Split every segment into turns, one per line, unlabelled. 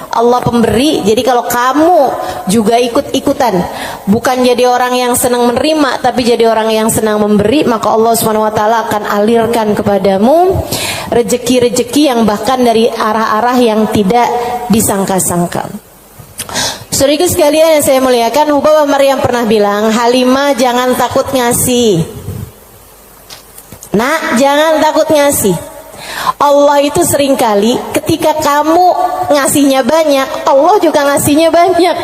Allah pemberi. Jadi kalau kamu juga ikut-ikutan, bukan jadi orang yang senang menerima, tapi jadi orang yang senang memberi, maka Allah Subhanahu wa taala akan alirkan kepadamu rezeki-rezeki yang bahkan dari arah-arah yang tidak disangka-sangka. Saudara sekalian yang saya muliakan, Hubabah Maryam pernah bilang, Halimah jangan takut ngasih. Nak, jangan takut ngasih. Allah itu seringkali ketika kamu ngasihnya banyak, Allah juga ngasihnya banyak.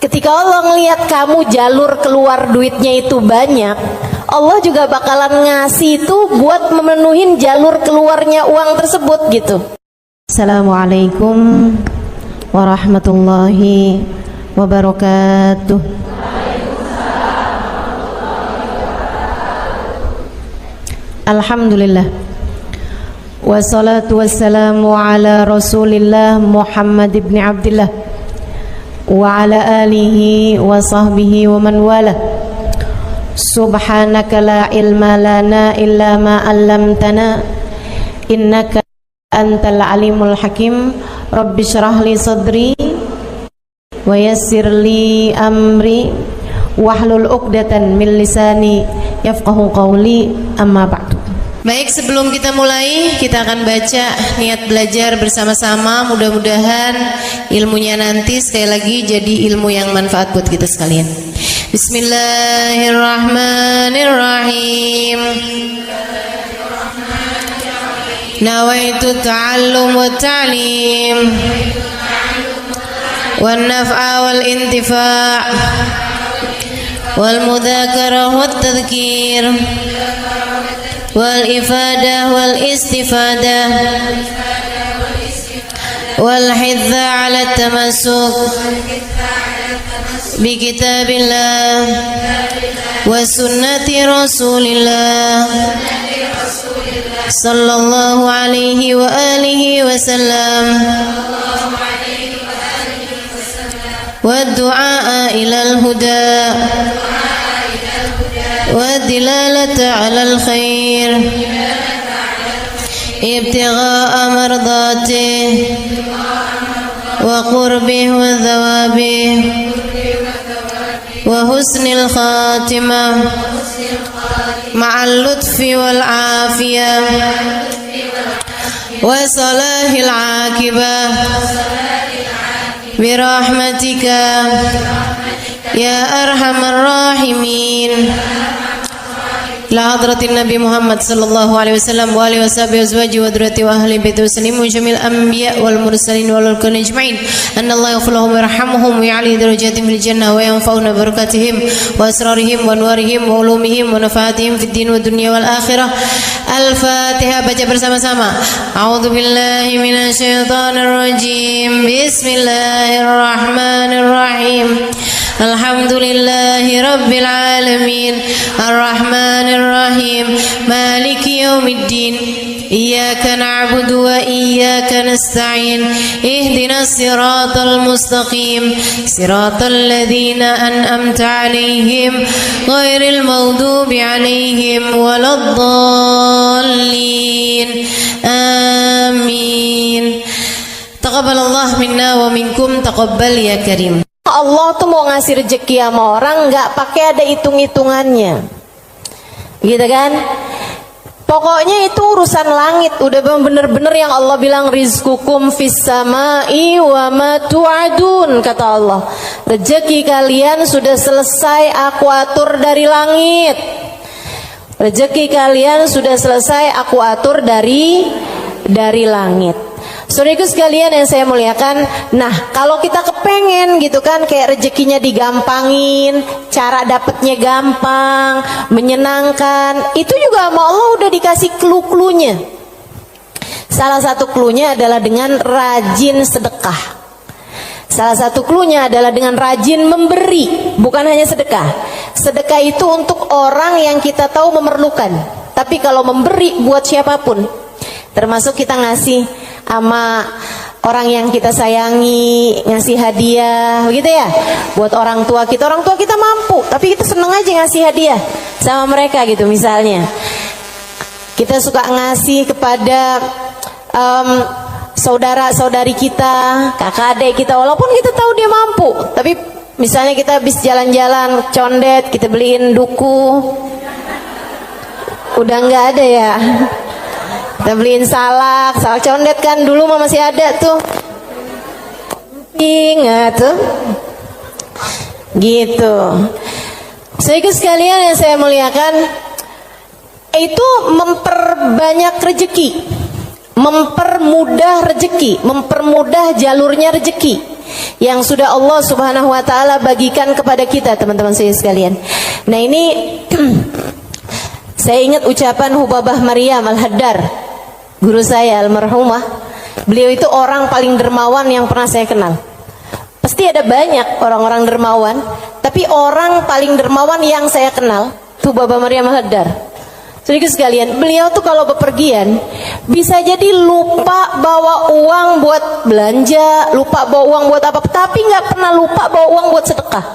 Ketika Allah ngelihat kamu jalur keluar duitnya itu banyak, Allah juga bakalan ngasih itu buat memenuhin jalur keluarnya uang tersebut gitu. Assalamualaikum warahmatullahi wabarakatuh. Alhamdulillah, wassalatu wassalamu ala rasulillah Muhammad ibn Abdillah wa ala alihi wa sahbihi wa man wala. Subhanaka la ilma lana illa ma 'allamtana innaka antal alimul hakim. Rabbi syrah li sadri wa yassir li amri wahlul 'uqdatan min lisani yafqahu qawli, amma ba'du. Baik, sebelum kita mulai, kita akan baca niat belajar bersama-sama. Mudah-mudahan ilmunya nanti sekali lagi jadi ilmu yang manfaat buat kita sekalian. Bismillahirrahmanirrahim. Nawaitu ta'allum wa ta'lim wan naf'a wal intifa' wal mudzakarah wat tadhkir wal ifadah wal istifadah wal hidza 'ala tamassuk bi kitabillah wa sunnati rasulillah sallallahu alaihi wa alihi wasallam wa du'a ilal huda والدلالة على الخير ابتغاء مرضاته وقربه وثوابه وحسن الخاتمة مع اللطف والعافية وصلاح العاقبة برحمتك يا أرحم الراحمين. La hadratin Nabi Muhammad sallallahu alaihi wasallam wa alihi washabihi azwaji wa dzurriyyati wa ahli baiti wasallim wa jamil anbiya wal mursalin wal kulli ajma'in. Anna Allah yaghfir lahum wa yarhamuhum wa ya'li darajatihim fil jannah wa yanfa'una barakatihim wa asrarihim wa anwarihim wa ulumihim wa nafaatihim fid din wa dunya wal akhirah. Al-Fatihah, baca bersama-sama. A'udzu billahi minasy syaithanir rajim. Bismillahirrahmanirrahim. Alhamdulillahi rabbil alamin. Ar-Rahmanir Rahim. Maliki yaumiddin. Iyyaka na'budu wa iyyaka nasta'in. Ihdinas siratal mustaqim. Siratal ladzina an'amta 'alaihim ghairil maghdubi 'alaihim waladdallin. Amin. Taqabbalallahu minna wa minkum, taqabbal ya karim. Allah tuh mau ngasih rezeki sama orang nggak pakai ada hitung-hitungannya, gitu kan? Pokoknya itu urusan langit, udah bener-bener yang Allah bilang rizqukum fis samai wa ma tu'adun, kata Allah. Rezeki kalian sudah selesai aku atur dari langit. Rezeki kalian sudah selesai aku atur dari langit. Saudaraku sekalian yang saya muliakan, nah kalau kita kepengen gitu kan kayak rezekinya digampangin, cara dapetnya gampang, menyenangkan, itu juga sama Allah udah dikasih clue-cluenya. Salah satu cluenya adalah dengan rajin sedekah. Salah satu cluenya adalah dengan rajin memberi, bukan hanya sedekah. Sedekah itu untuk orang yang kita tahu memerlukan, tapi kalau memberi buat siapapun, termasuk kita ngasih sama orang yang kita sayangi, ngasih hadiah, begitu ya. Buat orang tua kita mampu, tapi kita seneng aja ngasih hadiah sama mereka gitu. Misalnya kita suka ngasih kepada saudara-saudari kita, kakak adik kita, walaupun kita tahu dia mampu, tapi misalnya kita habis jalan-jalan condet, kita beliin duku, udah nggak ada ya, kita beliin salak condet kan, dulu mah masih ada tuh, ingat tuh, gitu. Saudara sekalian yang saya muliakan, itu memperbanyak rezeki, mempermudah rezeki, mempermudah jalurnya rezeki yang sudah Allah Subhanahu wa taala bagikan kepada kita, teman-teman saya sekalian. Nah, ini saya ingat ucapan Hubabah Maryam Al-Haddar, guru saya almarhumah. Beliau itu orang paling dermawan yang pernah saya kenal. Pasti ada banyak orang-orang dermawan, tapi orang paling dermawan yang saya kenal itu Hubabah Maryam Al-Haddar. Sedikit sekalian, beliau tuh kalau bepergian bisa jadi lupa bawa uang buat belanja, lupa bawa uang buat apa, tapi nggak pernah lupa bawa uang buat sedekah.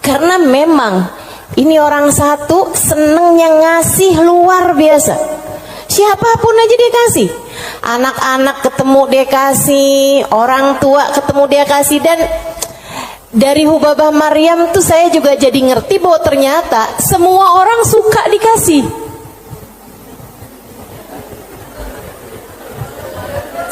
Karena memang ini orang satu senengnya ngasih luar biasa. Siapapun aja dia kasih. Anak-anak ketemu dia kasih, orang tua ketemu dia kasih. Dan dari Hubabah Maryam tuh saya juga jadi ngerti bahwa ternyata semua orang suka dikasih.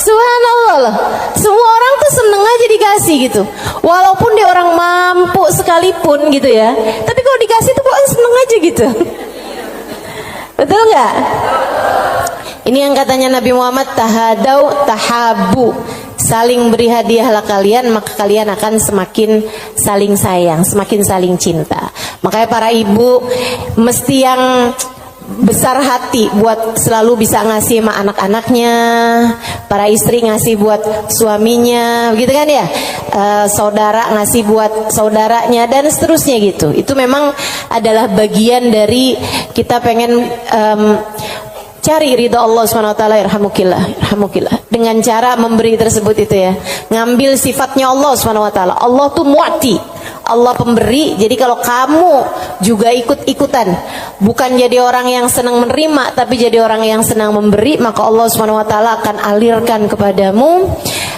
Subhanallah lah. Semua orang tuh seneng aja dikasih gitu. Walaupun dia orang mampu sekalipun gitu ya, tapi kalau dikasih tuh kok seneng aja gitu. Betul nggak? Ini yang katanya Nabi Muhammad, tahadau tahabu, saling beri hadiahlah kalian, maka kalian akan semakin saling sayang, semakin saling cinta. Makanya para ibu mesti yang besar hati buat selalu bisa ngasih sama anak-anaknya, para istri ngasih buat suaminya, begitu kan ya, saudara ngasih buat saudaranya dan seterusnya gitu. Itu memang adalah bagian dari kita pengen cari ridha Allah SWT. Irhamukillah dengan cara memberi tersebut itu ya, ngambil sifatnya Allah SWT. Allah tuh mu'ti, Allah pemberi. Jadi kalau kamu juga ikut-ikutan, bukan jadi orang yang senang menerima, tapi jadi orang yang senang memberi, maka Allah SWT akan alirkan kepadamu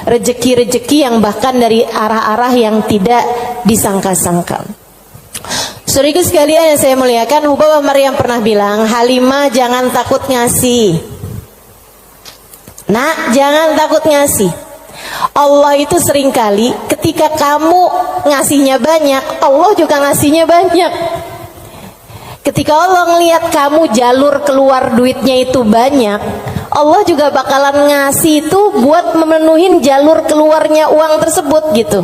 rezeki-rezeki yang bahkan dari arah-arah yang tidak disangka-sangka. Saudara sekalian yang saya muliakan, Hubabah Maryam pernah bilang, Halimah jangan takut ngasih. Nak, jangan takut ngasih. Allah itu seringkali ketika kamu ngasihnya banyak, Allah juga ngasihnya banyak. Ketika Allah ngelihat kamu jalur keluar duitnya itu banyak, Allah juga bakalan ngasih itu buat memenuhin jalur keluarnya uang tersebut gitu.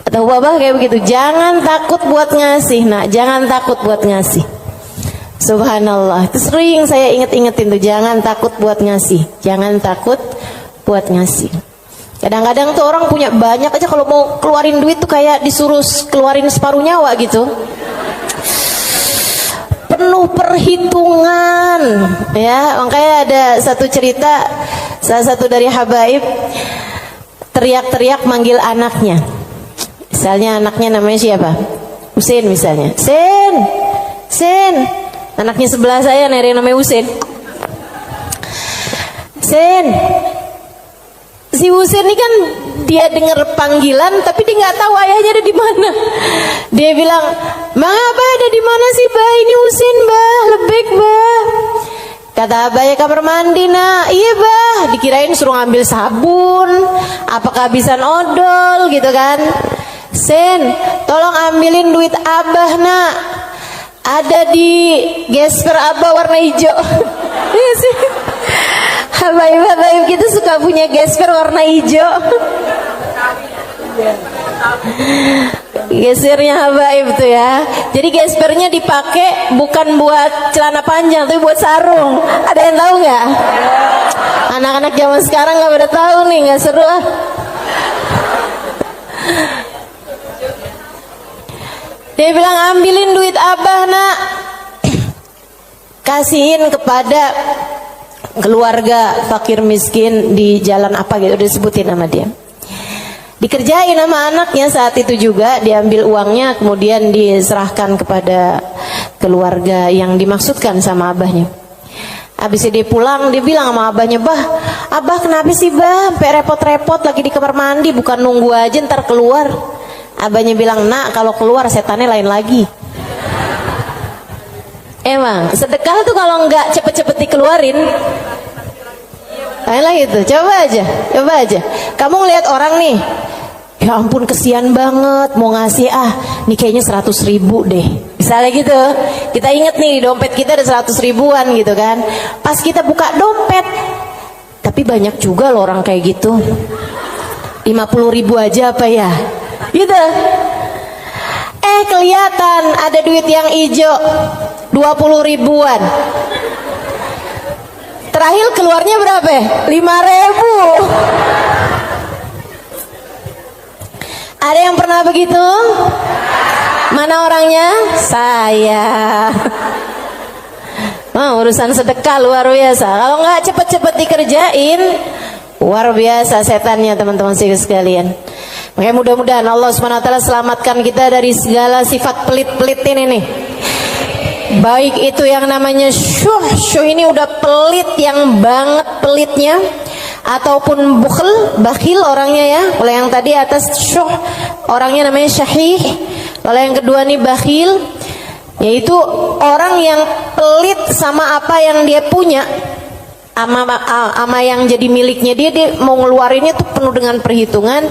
Atau Hubabah kayak begitu, jangan takut buat ngasih, nak, jangan takut buat ngasih. Subhanallah, itu sering saya inget-ingetin tuh, jangan takut buat ngasih, jangan takut buat ngasih. Kadang-kadang tuh orang punya banyak aja, kalau mau keluarin duit tuh kayak disuruh keluarin separuh nyawa gitu, penuh perhitungan ya. Makanya ada satu cerita, salah satu dari habaib teriak-teriak manggil anaknya. Misalnya anaknya namanya siapa? Husein misalnya. Sen. Anaknya sebelah saya ada yang namanya Husein. Sen. Si Husein ini kan dia dengar panggilan tapi dia nggak tahu ayahnya ada di mana. Dia bilang, "Bang Abah ada di mana sih, Bah? Ini Husein, Bah. Lebek, Bah." Kata Abah, ya kamar mandi, nak. Iya, Bah. Dikirain suruh ngambil sabun, apa kehabisan odol gitu kan. Sen, tolong ambilin duit Abah, nak. Ada di gesper Abah warna hijau. Iya sih. Habaib-habaib kita suka punya gesper warna hijau. Gespernya habaib tuh ya. Jadi gespernya dipakai bukan buat celana panjang, tapi buat sarung. Ada yang tahu nggak? Anak-anak zaman sekarang nggak pada tahu nih, nggak seru ah. Dia bilang, ambilin duit Abah, nak. Kasihin kepada keluarga fakir miskin di jalan apa gitu, disebutin sama dia. Dikerjain sama anaknya saat itu juga, diambil uangnya kemudian diserahkan kepada keluarga yang dimaksudkan sama abahnya. Habis dia pulang, dia bilang sama abahnya, "Bah, abah kenapa sih bah sampai repot-repot lagi di kamar mandi, bukan nunggu aja ntar keluar?" Abahnya bilang, "Nak, kalau keluar setannya lain lagi." Emang sedekah tuh kalau nggak cepet-cepet dikeluarin lain lagi tuh. Coba aja kamu ngeliat orang nih, ya ampun kesian banget, mau ngasih nih kayaknya 100.000 deh, misalnya gitu. Kita inget nih dompet kita ada 100 ribuan gitu kan, pas kita buka dompet, tapi banyak juga loh orang kayak gitu, 50.000 aja apa ya gitu. Kelihatan ada duit yang hijau 20 ribuan, terakhir keluarnya berapa? 5.000. Ada yang pernah begitu? Mana orangnya? Saya. Urusan sedekah luar biasa. Kalau nggak cepet-cepet dikerjain, luar biasa setannya teman-teman sekalian. Makanya mudah-mudahan Allah Subhanahu wa taala selamatkan kita dari segala sifat pelit-pelit ini nih. Baik itu yang namanya syuh ini udah pelit yang banget pelitnya, ataupun bakhil orangnya ya. Kalau yang tadi atas syuh orangnya namanya syahih. Kalau yang kedua nih bakhil, yaitu orang yang pelit sama apa yang dia punya, ama yang jadi miliknya dia mau ngeluarinnya tuh penuh dengan perhitungan.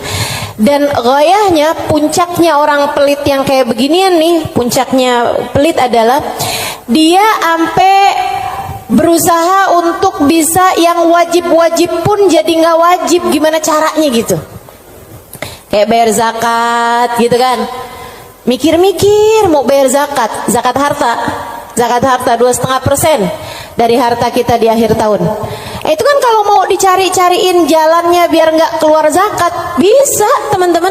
Dan gayahnya, puncaknya orang pelit yang kayak beginian nih, puncaknya pelit adalah dia sampai berusaha untuk bisa yang wajib-wajib pun jadi nggak wajib. Gimana caranya gitu? Kayak bayar zakat gitu kan, mikir-mikir mau bayar zakat harta 2,5% dari harta kita di akhir tahun. Itu kan kalau mau dicari-cariin jalannya biar nggak keluar zakat, bisa teman-teman,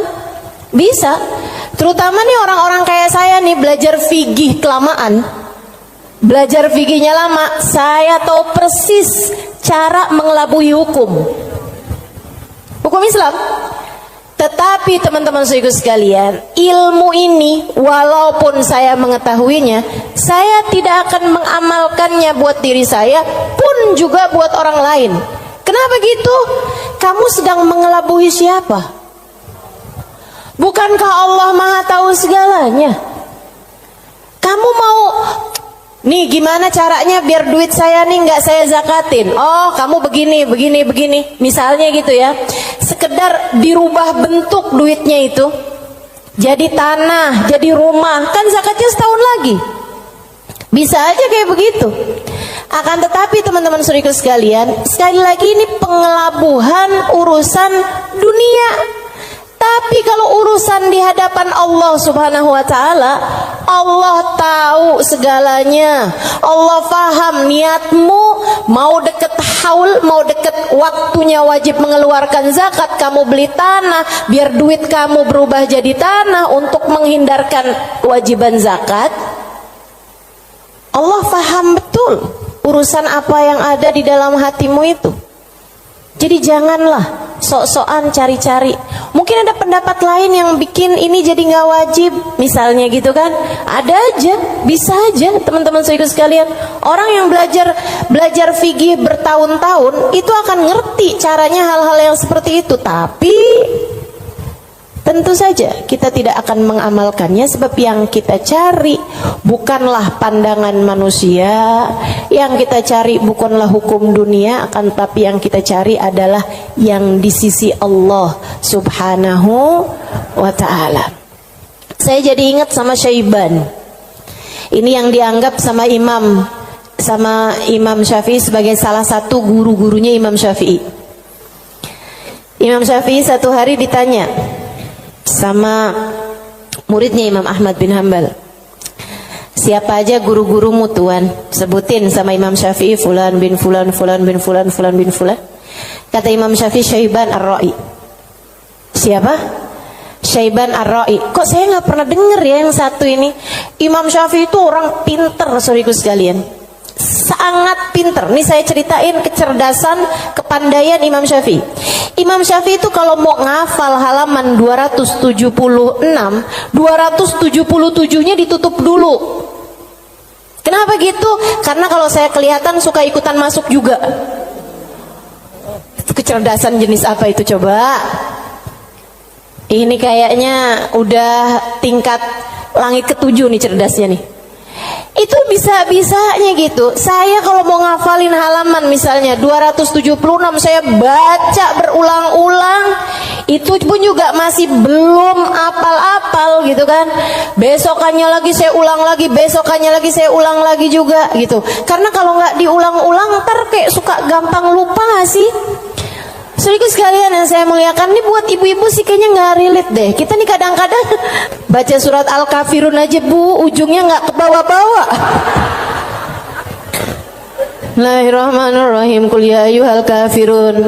bisa. Terutama nih orang-orang kayak saya nih, belajar fikih kelamaan, belajar fikihnya lama, saya tahu persis cara mengelabui hukum Islam. Tetapi teman-teman sekalian, ilmu ini walaupun saya mengetahuinya, saya tidak akan mengamalkannya buat diri saya pun juga buat orang lain. Kenapa gitu? Kamu sedang mengelabui siapa? Bukankah Allah Maha tahu segalanya? Kamu mau nih gimana caranya biar duit saya nih nggak saya zakatin? Oh, kamu begini, misalnya gitu ya. Sekedar dirubah bentuk duitnya itu, jadi tanah, jadi rumah, kan zakatnya setahun lagi. Bisa aja kayak begitu. Akan tetapi teman-teman saudara sekalian, sekali lagi ini pengelabuhan urusan dunia. Tapi kalau urusan di hadapan Allah Subhanahu wa taala, Allah tahu segalanya. Allah paham niatmu, mau deket haul, mau deket waktunya wajib mengeluarkan zakat, kamu beli tanah biar duit kamu berubah jadi tanah untuk menghindarkan kewajiban zakat. Allah paham betul urusan apa yang ada di dalam hatimu itu. Jadi janganlah sok-sokan cari-cari. Mungkin ada pendapat lain yang bikin ini jadi nggak wajib, misalnya gitu kan? Ada aja, bisa aja teman-teman saudara sekalian. Orang yang belajar fikih bertahun-tahun itu akan ngerti caranya hal-hal yang seperti itu. Tapi tentu saja kita tidak akan mengamalkannya, sebab yang kita cari bukanlah pandangan manusia, yang kita cari bukanlah hukum dunia, akan tetapi yang kita cari adalah yang di sisi Allah Subhanahu wa ta'ala. Saya jadi ingat sama Syaiban. Ini yang dianggap sama Imam Syafi'i sebagai salah satu guru-gurunya Imam Syafi'i. Imam Syafi'i satu hari ditanya sama muridnya Imam Ahmad bin Hanbal, siapa aja guru-gurumu tuan? Sebutin sama Imam Syafi'i, fulan bin fulan, fulan bin fulan, fulan bin fulan. Kata Imam Syafi'i, Syaiban Ar-Ra'i. Siapa? Syaiban Ar-Ra'i. Kok saya nggak pernah dengar ya yang satu ini? Imam Syafi'i itu orang pinter, saudaraku sekalian, sangat pinter. Nih saya ceritain kecerdasan, kepandaian Imam Syafi'i. Imam Syafi'i itu kalau mau ngafal halaman 276, 277-nya ditutup dulu. Kenapa? Kenapa gitu? Karena kalau saya kelihatan suka ikutan masuk juga. Kecerdasan jenis apa itu coba? Ini kayaknya udah tingkat langit ke-7 nih cerdasnya nih. Itu bisa-bisanya gitu. Saya kalau mau ngafalin halaman misalnya 276, saya baca berulang-ulang, itu pun juga masih belum apal-apal gitu kan. Besokannya lagi saya ulang lagi, besokannya lagi saya ulang lagi juga gitu. Karena kalau nggak diulang-ulang ntar kayak suka gampang lupa nggak sih? Saudaraku sekalian yang saya muliakan, ini buat ibu-ibu sih kayaknya nggak relate deh. Kita nih kadang-kadang baca surat Al-Kafirun aja bu, ujungnya nggak ke bawah-bawah. Bismillahirrahmanirrahim. Qul ya ayyuhal kafirun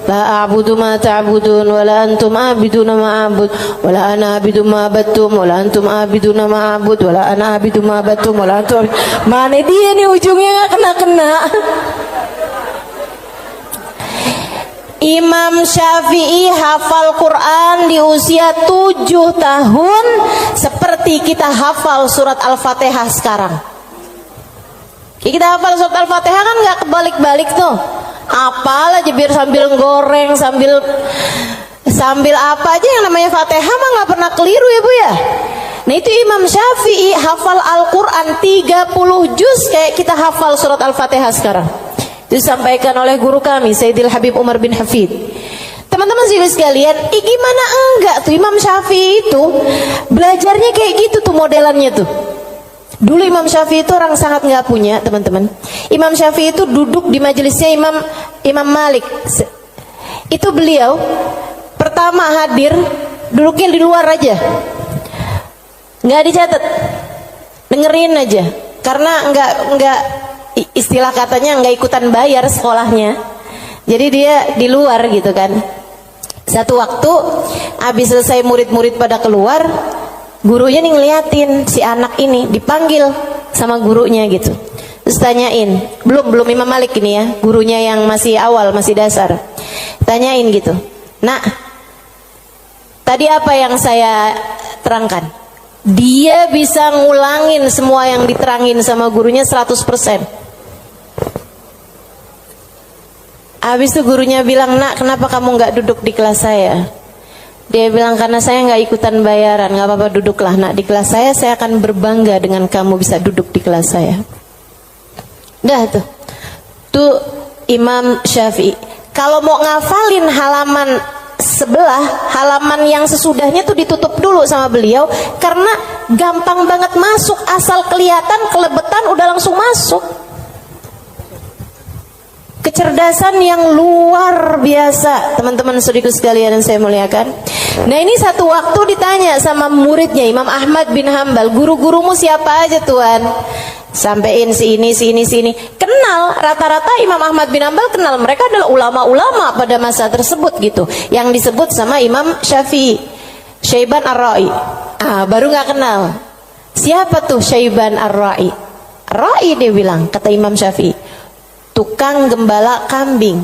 la a'budu ma ta'budun wa la antum a'biduna ma a'bud wa la ana a'budu ma abattum wa la antum a'biduna ma a'bud wa la ana a'budu ma abattum wa la antum. Mana dia nih ujungnya nggak kena-kena. Imam Syafi'i hafal Quran di usia 7 tahun seperti kita hafal surat Al-Fatihah sekarang. Kita hafal surat Al-Fatihah kan gak kebalik-balik tuh. Apal aja biar sambil goreng, sambil apa aja yang namanya Fatihah mah gak pernah keliru ya bu ya. Nah itu Imam Syafi'i hafal Al-Quran 30 juz kayak kita hafal surat Al-Fatihah sekarang. Disampaikan oleh guru kami Sayyidil Habib Umar bin Hafid. Teman-teman sekalian, gimana enggak tuh Imam Syafi'i itu belajarnya kayak gitu tuh modelannya tuh. Dulu Imam Syafi'i itu orang sangat nggak punya teman-teman. Imam Syafi'i itu duduk di majelisnya Imam Malik. Itu beliau pertama hadir duduknya di luar aja, nggak dicatat, dengerin aja. Karena nggak istilah katanya nggak ikutan bayar sekolahnya, jadi dia di luar gitu kan. Satu waktu habis selesai murid-murid pada keluar, gurunya nih ngeliatin si anak ini dipanggil sama gurunya gitu. Terus tanyain, belum Imam Malik ini ya, gurunya yang masih awal, masih dasar. Tanyain gitu, nak, tadi apa yang saya terangkan? Dia bisa ngulangin semua yang diterangin sama gurunya 100%. Habis itu gurunya bilang, nak kenapa kamu nggak duduk di kelas saya? Dia bilang, karena saya nggak ikutan bayaran. Nggak apa-apa, duduklah nak di kelas saya akan berbangga dengan kamu bisa duduk di kelas saya. Dah tuh Imam Syafi'i. Kalau mau ngafalin halaman sebelah, halaman yang sesudahnya tuh ditutup dulu sama beliau, karena gampang banget masuk, asal kelihatan kelebetan udah langsung masuk. Kecerdasan yang luar biasa, teman-teman saudaraku sekalian yang saya muliakan. Nah ini satu waktu ditanya sama muridnya Imam Ahmad bin Hambal, guru-gurumu siapa aja tuan? Sampein si ini. Kenal, rata-rata Imam Ahmad bin Hambal kenal, mereka adalah ulama-ulama pada masa tersebut gitu. Yang disebut sama Imam Syafi'i, Syaiban Ar-Ra'i. Baru nggak kenal. Siapa tuh Syaiban Ar-Ra'i? Ra'i dia bilang, kata Imam Syafi'i, tukang gembala kambing.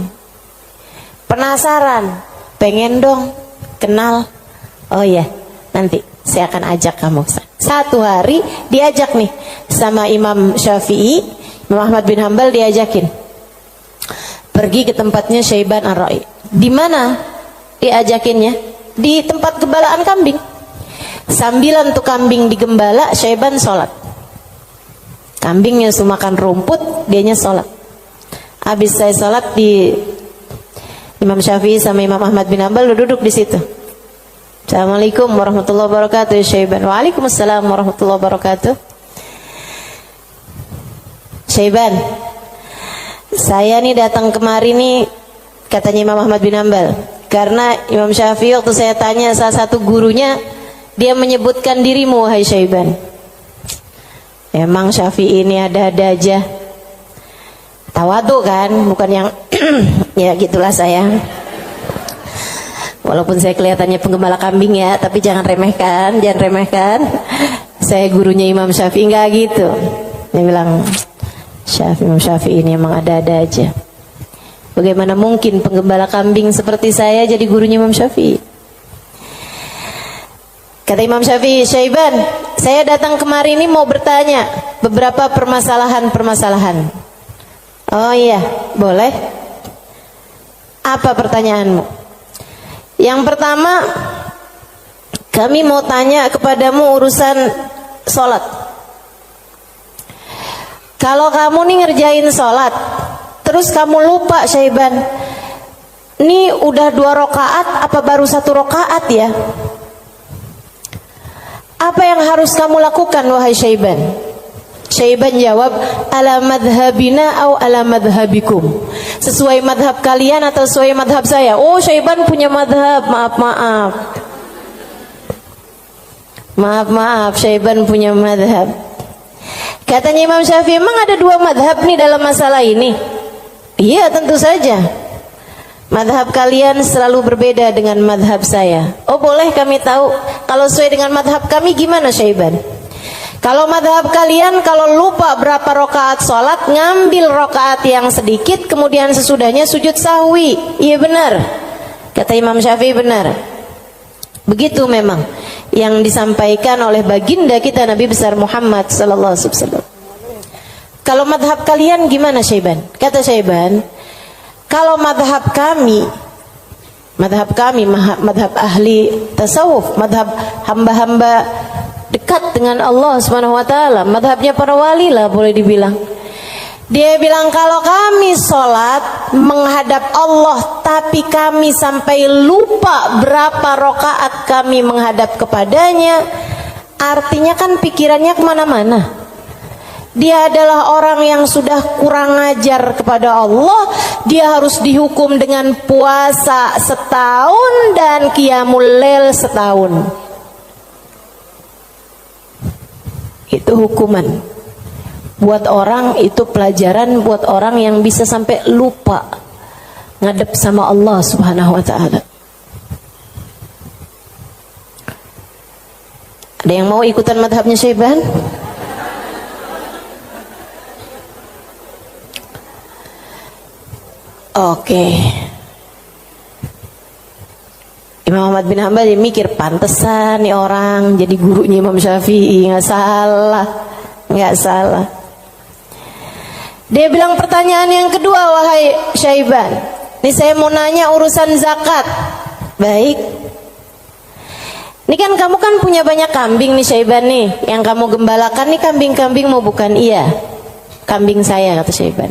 Penasaran, pengen dong kenal. Oh ya, nanti saya akan ajak kamu. Satu hari diajak nih sama Imam Syafi'i, Imam Ahmad bin Hambal diajakin pergi ke tempatnya Syaiban Ar-Ra'i. Di mana diajakinnya? Di tempat gembalaan kambing. Sambilan tuh kambing digembala, Syaiban sholat. Kambingnya sudah makan rumput, dianya sholat. Habis saya sholat di Imam Syafi'i sama Imam Ahmad bin Hambal duduk di situ. Assalamualaikum warahmatullahi wabarakatuh Syaiban. Waalaikumsalam warahmatullahi wabarakatuh. Syaiban, saya nih datang kemari nih, katanya Imam Ahmad bin Hambal, karena Imam Syafi'i waktu saya tanya salah satu gurunya, dia menyebutkan dirimu wahai Syaiban. Emang Syafi'i ini ada-ada aja. Tawadu kan, bukan yang ya gitulah saya. Walaupun saya kelihatannya penggembala kambing ya, tapi jangan remehkan. Saya gurunya Imam Syafi'i, enggak gitu. Dia bilang, Imam Syafi'i ini emang ada-ada aja. Bagaimana mungkin penggembala kambing seperti saya jadi gurunya Imam Syafi'i? Kata Imam Syafi'i, Syaiban, Saya datang kemari ini mau bertanya beberapa permasalahan. Oh iya, boleh. Apa pertanyaanmu? Yang pertama, kami mau tanya kepadamu urusan sholat. Kalau kamu nih ngerjain sholat, terus kamu lupa Syaiban, ini udah 2 rakaat apa baru 1 rakaat ya? Apa yang harus kamu lakukan wahai Syaiban? Syaiban jawab, ala madhabina au ala madhabikum. Sesuai madhab kalian atau sesuai madhab saya? Oh, Syaiban punya madhab, maaf, Syaiban punya madhab. Katanya Imam Syafi'i, memang ada 2 madhab nih dalam masalah ini? Iya, tentu saja. Madhab kalian selalu berbeda dengan madhab saya. Oh, boleh kami tahu kalau sesuai dengan madhab kami gimana Syaiban? Kalau madhab kalian, kalau lupa berapa rakaat sholat, ngambil rakaat yang sedikit, kemudian sesudahnya sujud sahwi. Iya benar, kata Imam Syafi'i, benar. Begitu memang yang disampaikan oleh baginda kita Nabi besar Muhammad sallallahu alaihi wasallam. Kalau madhab kalian gimana Syaiban? Kata Syaiban, kalau madhab kami, madhab ahli tasawuf, madhab hamba-hamba dekat dengan Allah Subhanahu wa taala, madhabnya para wali lah boleh dibilang. Dia bilang kalau kami sholat menghadap Allah tapi kami sampai lupa berapa rakaat kami menghadap kepadanya, artinya kan pikirannya kemana-mana. Dia adalah orang yang sudah kurang ajar kepada Allah. Dia harus dihukum dengan puasa setahun dan qiyamul lail setahun. Itu hukuman buat orang, itu pelajaran buat orang yang bisa sampai lupa ngadep sama Allah Subhanahu wa ta'ala. Ada yang mau ikutan madhabnya Syaiban? Oke. Imam Ahmad bin Hanbal dia mikir, pantesan nih orang jadi gurunya Imam Syafi'i. Nggak salah. Dia bilang pertanyaan yang kedua, wahai Syaiban, ini saya mau nanya urusan zakat. Baik. Ini kan kamu kan punya banyak kambing nih Syaiban nih, yang kamu gembalakan nih kambing-kambing mau bukan? Iya, kambing saya, kata Syaiban.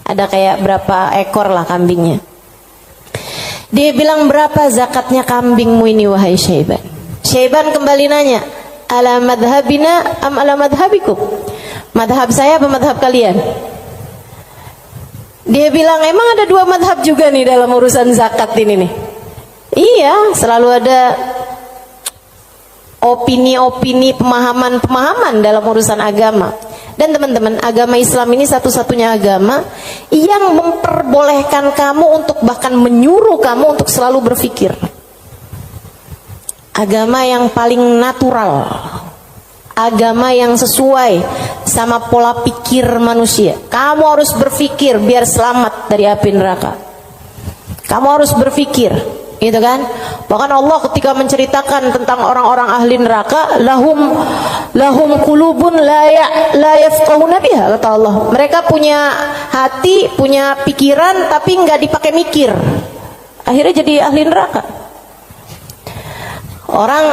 Ada kayak berapa ekor lah kambingnya. Dia bilang, berapa zakatnya kambingmu ini wahai Syaiban? Syaiban kembali nanya, ala madhabina am ala madhabikum? Madhab saya apa madhab kalian? Dia bilang, emang ada 2 madhab juga nih dalam urusan zakat ini nih? Iya, selalu ada opini-opini, pemahaman-pemahaman dalam urusan agama. Dan teman-teman, agama Islam ini satu-satunya agama yang memperbolehkan kamu untuk, bahkan menyuruh kamu untuk selalu berpikir. Agama yang paling natural, agama yang sesuai sama pola pikir manusia. Kamu harus berpikir biar selamat dari api neraka. Kamu harus berpikir, gitu kan? Bahkan Allah ketika menceritakan tentang orang-orang ahli neraka, lahum qulubun la yafqahuna biha, kata Allah. Mereka punya hati, punya pikiran, tapi nggak dipakai mikir. Akhirnya jadi ahli neraka. Orang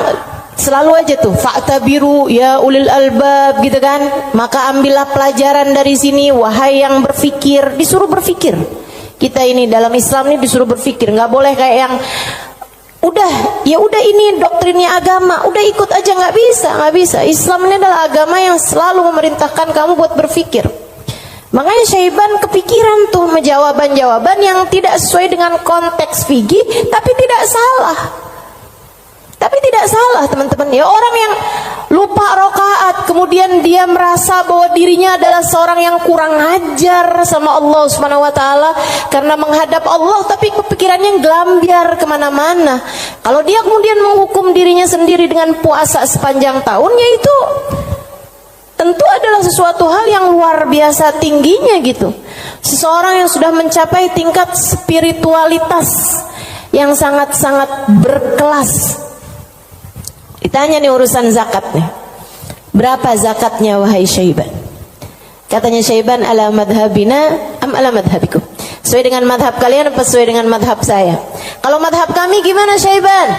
selalu aja tuh, fa'tabiru ya ulil albab, gitu kan? Maka ambillah pelajaran dari sini, wahai yang berpikir. Disuruh berpikir. Kita ini dalam Islam ini disuruh berpikir, nggak boleh kayak yang udah ini doktrinnya agama, udah ikut aja, nggak bisa. Islam ini adalah agama yang selalu memerintahkan kamu buat berpikir. Makanya Syaiban kepikiran tuh jawaban-jawaban yang tidak sesuai dengan konteks fikih, tapi tidak salah. Teman-teman. Ya, orang yang lupa rakaat kemudian dia merasa bahwa dirinya adalah seorang yang kurang ajar sama Allah Subhanahu wa taala karena menghadap Allah, tapi kepikirannya gelambiar kemana-mana. Kalau dia kemudian menghukum dirinya sendiri dengan puasa sepanjang tahun, yaitu tentu adalah sesuatu hal yang luar biasa tingginya gitu. Seseorang yang sudah mencapai tingkat spiritualitas yang sangat-sangat berkelas. Ditanya nih urusan zakat nih. Berapa zakatnya wahai Syaiban? Katanya Syaiban, ala madhabina am ala madhabikum? Sesuai dengan madhab kalian apa sesuai dengan madhab saya? Kalau madhab kami gimana Syaiban?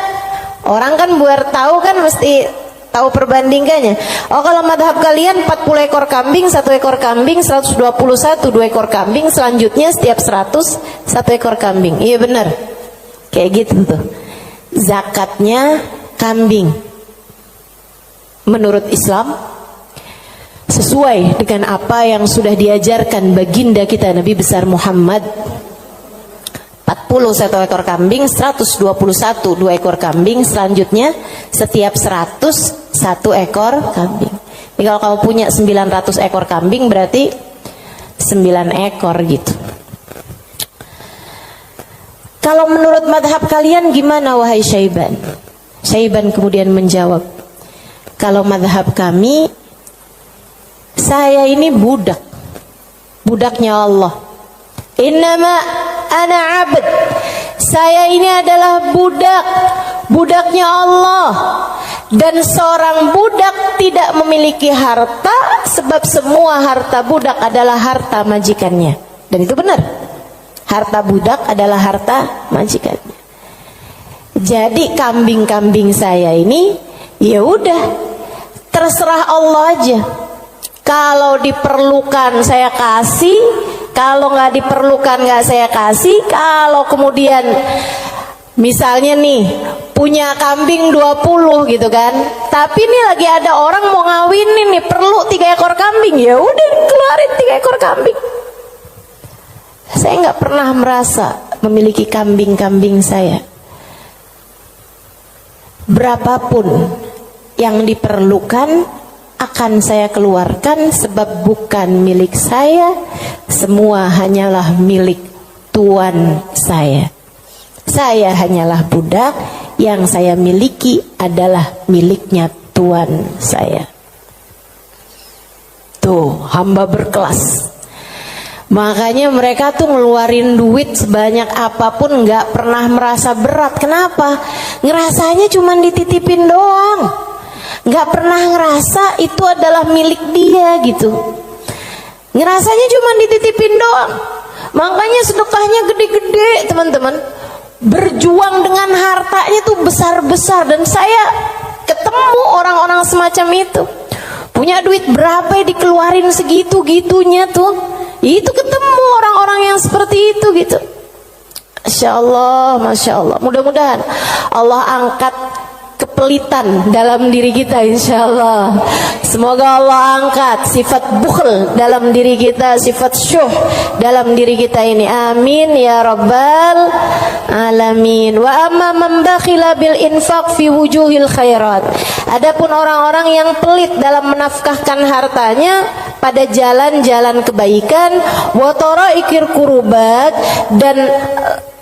Orang kan buat tahu kan mesti tahu perbandingannya. Oh kalau madhab kalian 40 ekor kambing, 1 ekor kambing, 121, 2 ekor kambing, selanjutnya setiap 100, 1 ekor kambing. Iya benar. Kayak gitu tuh. Zakatnya kambing. Menurut Islam sesuai dengan apa yang sudah diajarkan baginda kita Nabi besar Muhammad. 40 1 ekor kambing, 121 2 ekor kambing, selanjutnya setiap 100 1 ekor kambing. Jadi kalau kamu punya 900 ekor kambing berarti 9 ekor gitu. Kalau menurut madhab kalian gimana wahai Syaiban? Syaiban kemudian menjawab, kalau madhab kami, saya ini budak, budaknya Allah. Innama ana abd, saya ini adalah budak, budaknya Allah. Dan seorang budak tidak memiliki harta, sebab semua harta budak adalah harta majikannya. Dan itu benar, harta budak adalah harta majikannya. Jadi kambing-kambing saya ini, ya udah, terserah Allah aja. Kalau diperlukan saya kasih, kalau nggak diperlukan nggak saya kasih. Kalau kemudian misalnya nih punya kambing 20 gitu kan, tapi nih lagi ada orang mau ngawinin nih, perlu 3 ekor kambing, ya udah keluarin 3 ekor kambing. Saya nggak pernah merasa memiliki kambing-kambing saya. Berapapun yang diperlukan akan saya keluarkan, sebab bukan milik saya, semua hanyalah milik Tuan saya. Saya hanyalah budak, yang saya miliki adalah miliknya Tuan saya. Tuh, hamba berkelas. Makanya mereka tuh ngeluarin duit sebanyak apapun nggak pernah merasa berat. Kenapa? Ngerasanya cuma dititipin doang, nggak pernah ngerasa itu adalah milik dia gitu. Ngerasanya cuma dititipin doang. Makanya sedekahnya gede-gede teman-teman. Berjuang dengan hartanya tuh besar-besar. Dan saya ketemu orang-orang semacam itu. Punya duit berapa ya dikeluarin segitu-gitunya tuh. Itu ketemu orang-orang yang seperti itu gitu. Masya Allah, Masya Allah. Mudah-mudahan Allah angkat kepelitan dalam diri kita, insya Allah. Semoga Allah angkat sifat bukhl dalam diri kita, sifat syuh dalam diri kita ini. Amin ya rabbal alamin. Wa amma man bakhila bil infaq fi wujuhil khairat. Adapun orang-orang yang pelit dalam menafkahkan hartanya pada jalan-jalan kebaikan, wa taraikir kurubat, dan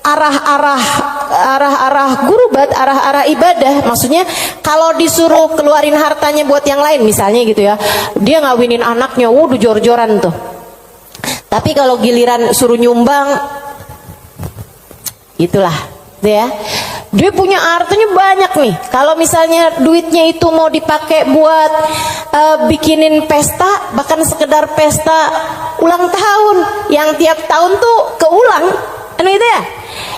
arah-arah gurubat, arah-arah ibadah. Maksudnya kalau disuruh keluarin hartanya buat yang lain misalnya gitu ya, dia ngawinin anaknya, udah jor-joran tuh. Tapi kalau giliran suruh nyumbang, itulah ya, dia punya hartanya banyak nih. Kalau misalnya duitnya itu mau dipakai buat bikinin pesta, bahkan sekedar pesta ulang tahun yang tiap tahun tuh keulang, itu ya,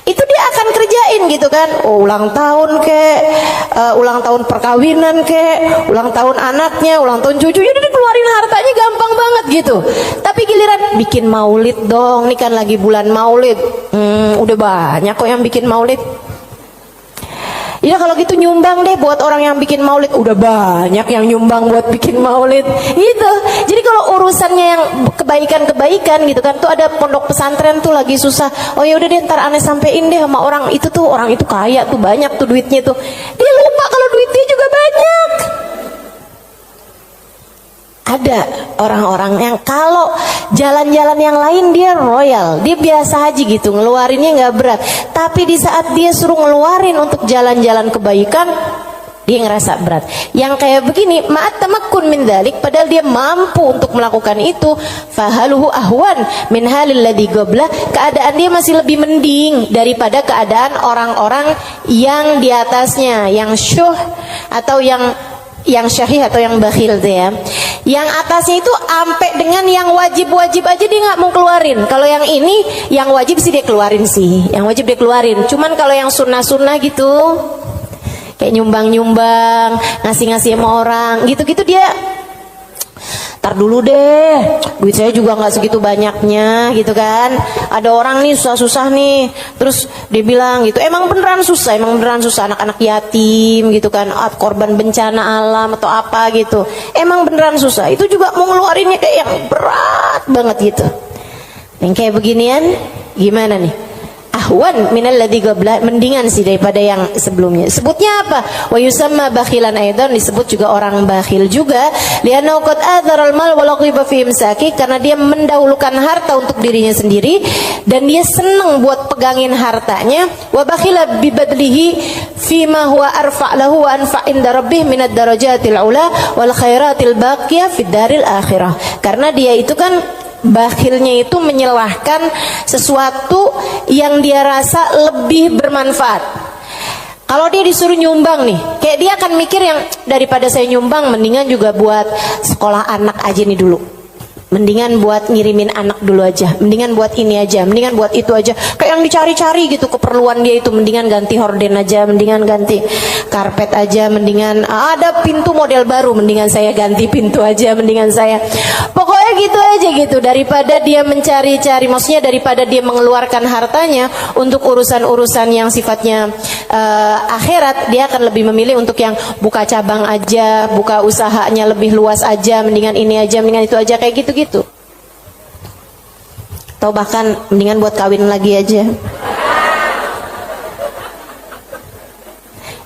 itu dia akan kerjain gitu kan. Ulang tahun ulang tahun perkawinan ulang tahun anaknya, ulang tahun cucunya, dia keluarin hartanya gampang banget gitu. Tapi giliran bikin maulid dong, ini kan lagi bulan maulid, udah banyak kok yang bikin maulid. Ya kalau gitu nyumbang deh buat orang yang bikin maulid, udah banyak yang nyumbang buat bikin maulid gitu. Jadi kalau urusannya yang kebaikan-kebaikan gitu kan, tuh ada pondok pesantren tuh lagi susah, oh ya udah deh ntar aneh sampein deh sama orang itu tuh, orang itu kaya tuh, banyak tuh duitnya tuh. Dia lupa kalau duitnya juga banyak. Ada orang-orang yang kalau jalan-jalan yang lain dia royal, dia biasa aja gitu, ngeluarinnya nggak berat. Tapi di saat dia suruh ngeluarin untuk jalan-jalan kebaikan, dia ngerasa berat. Yang kayak begini, ma'at tamakkun min dzalik, padahal dia mampu untuk melakukan itu, fahaluhu ahwan min halil ladzi qabla, keadaan dia masih lebih mending daripada keadaan orang-orang yang di atasnya, yang syuh atau yang yang syahih atau yang bakhil tuh ya. Yang atasnya itu sampai dengan yang wajib-wajib aja dia nggak mau keluarin. Kalau yang ini, yang wajib sih dia keluarin sih. Yang wajib dia keluarin. Cuman kalau yang sunnah-sunnah gitu, kayak nyumbang-nyumbang, ngasih-ngasih sama orang, gitu-gitu dia, tar dulu deh, duit saya juga nggak segitu banyaknya, gitu kan. Ada orang nih susah-susah nih, terus dia bilang gitu, emang beneran susah anak-anak yatim gitu kan, korban bencana alam atau apa gitu, emang beneran susah. Itu juga mau ngeluarinnya kayak yang berat banget gitu. Yang kayak beginian gimana nih? Ahwan minal ladzi qabla, mendingan sih daripada yang sebelumnya. Sebutnya apa? Wa yusamma bakhilan aidan, disebut juga orang bakhil juga. Li'annahu qad athara al-mal wa laqiba fi imsaki, karena dia mendahulukan harta untuk dirinya sendiri dan dia senang buat pegangin hartanya. Wa bakhila bi badlihi fi ma huwa arfa' lahu wa anfa' inda rabbih min ad-darajatil ula wal khairatil baqiyah fid daril akhirah. Karena dia itu kan bakhilnya itu menyelahkan sesuatu yang dia rasa lebih bermanfaat. Kalau dia disuruh nyumbang nih, kayak dia akan mikir yang daripada saya nyumbang, mendingan juga buat sekolah anak aja nih dulu, mendingan buat ngirimin anak dulu aja, mendingan buat ini aja, mendingan buat itu aja. Kayak yang dicari-cari gitu keperluan dia itu, mendingan ganti horden aja, mendingan ganti karpet aja, mendingan ada pintu model baru, mendingan saya ganti pintu aja, mendingan saya, pokoknya gitu aja gitu. Daripada dia mencari-cari, maksudnya daripada dia mengeluarkan hartanya untuk urusan-urusan yang sifatnya akhirat, dia akan lebih memilih untuk yang buka cabang aja, buka usahanya lebih luas aja, mendingan ini aja, mendingan itu aja, kayak gitu. Atau bahkan mendingan buat kawin lagi aja.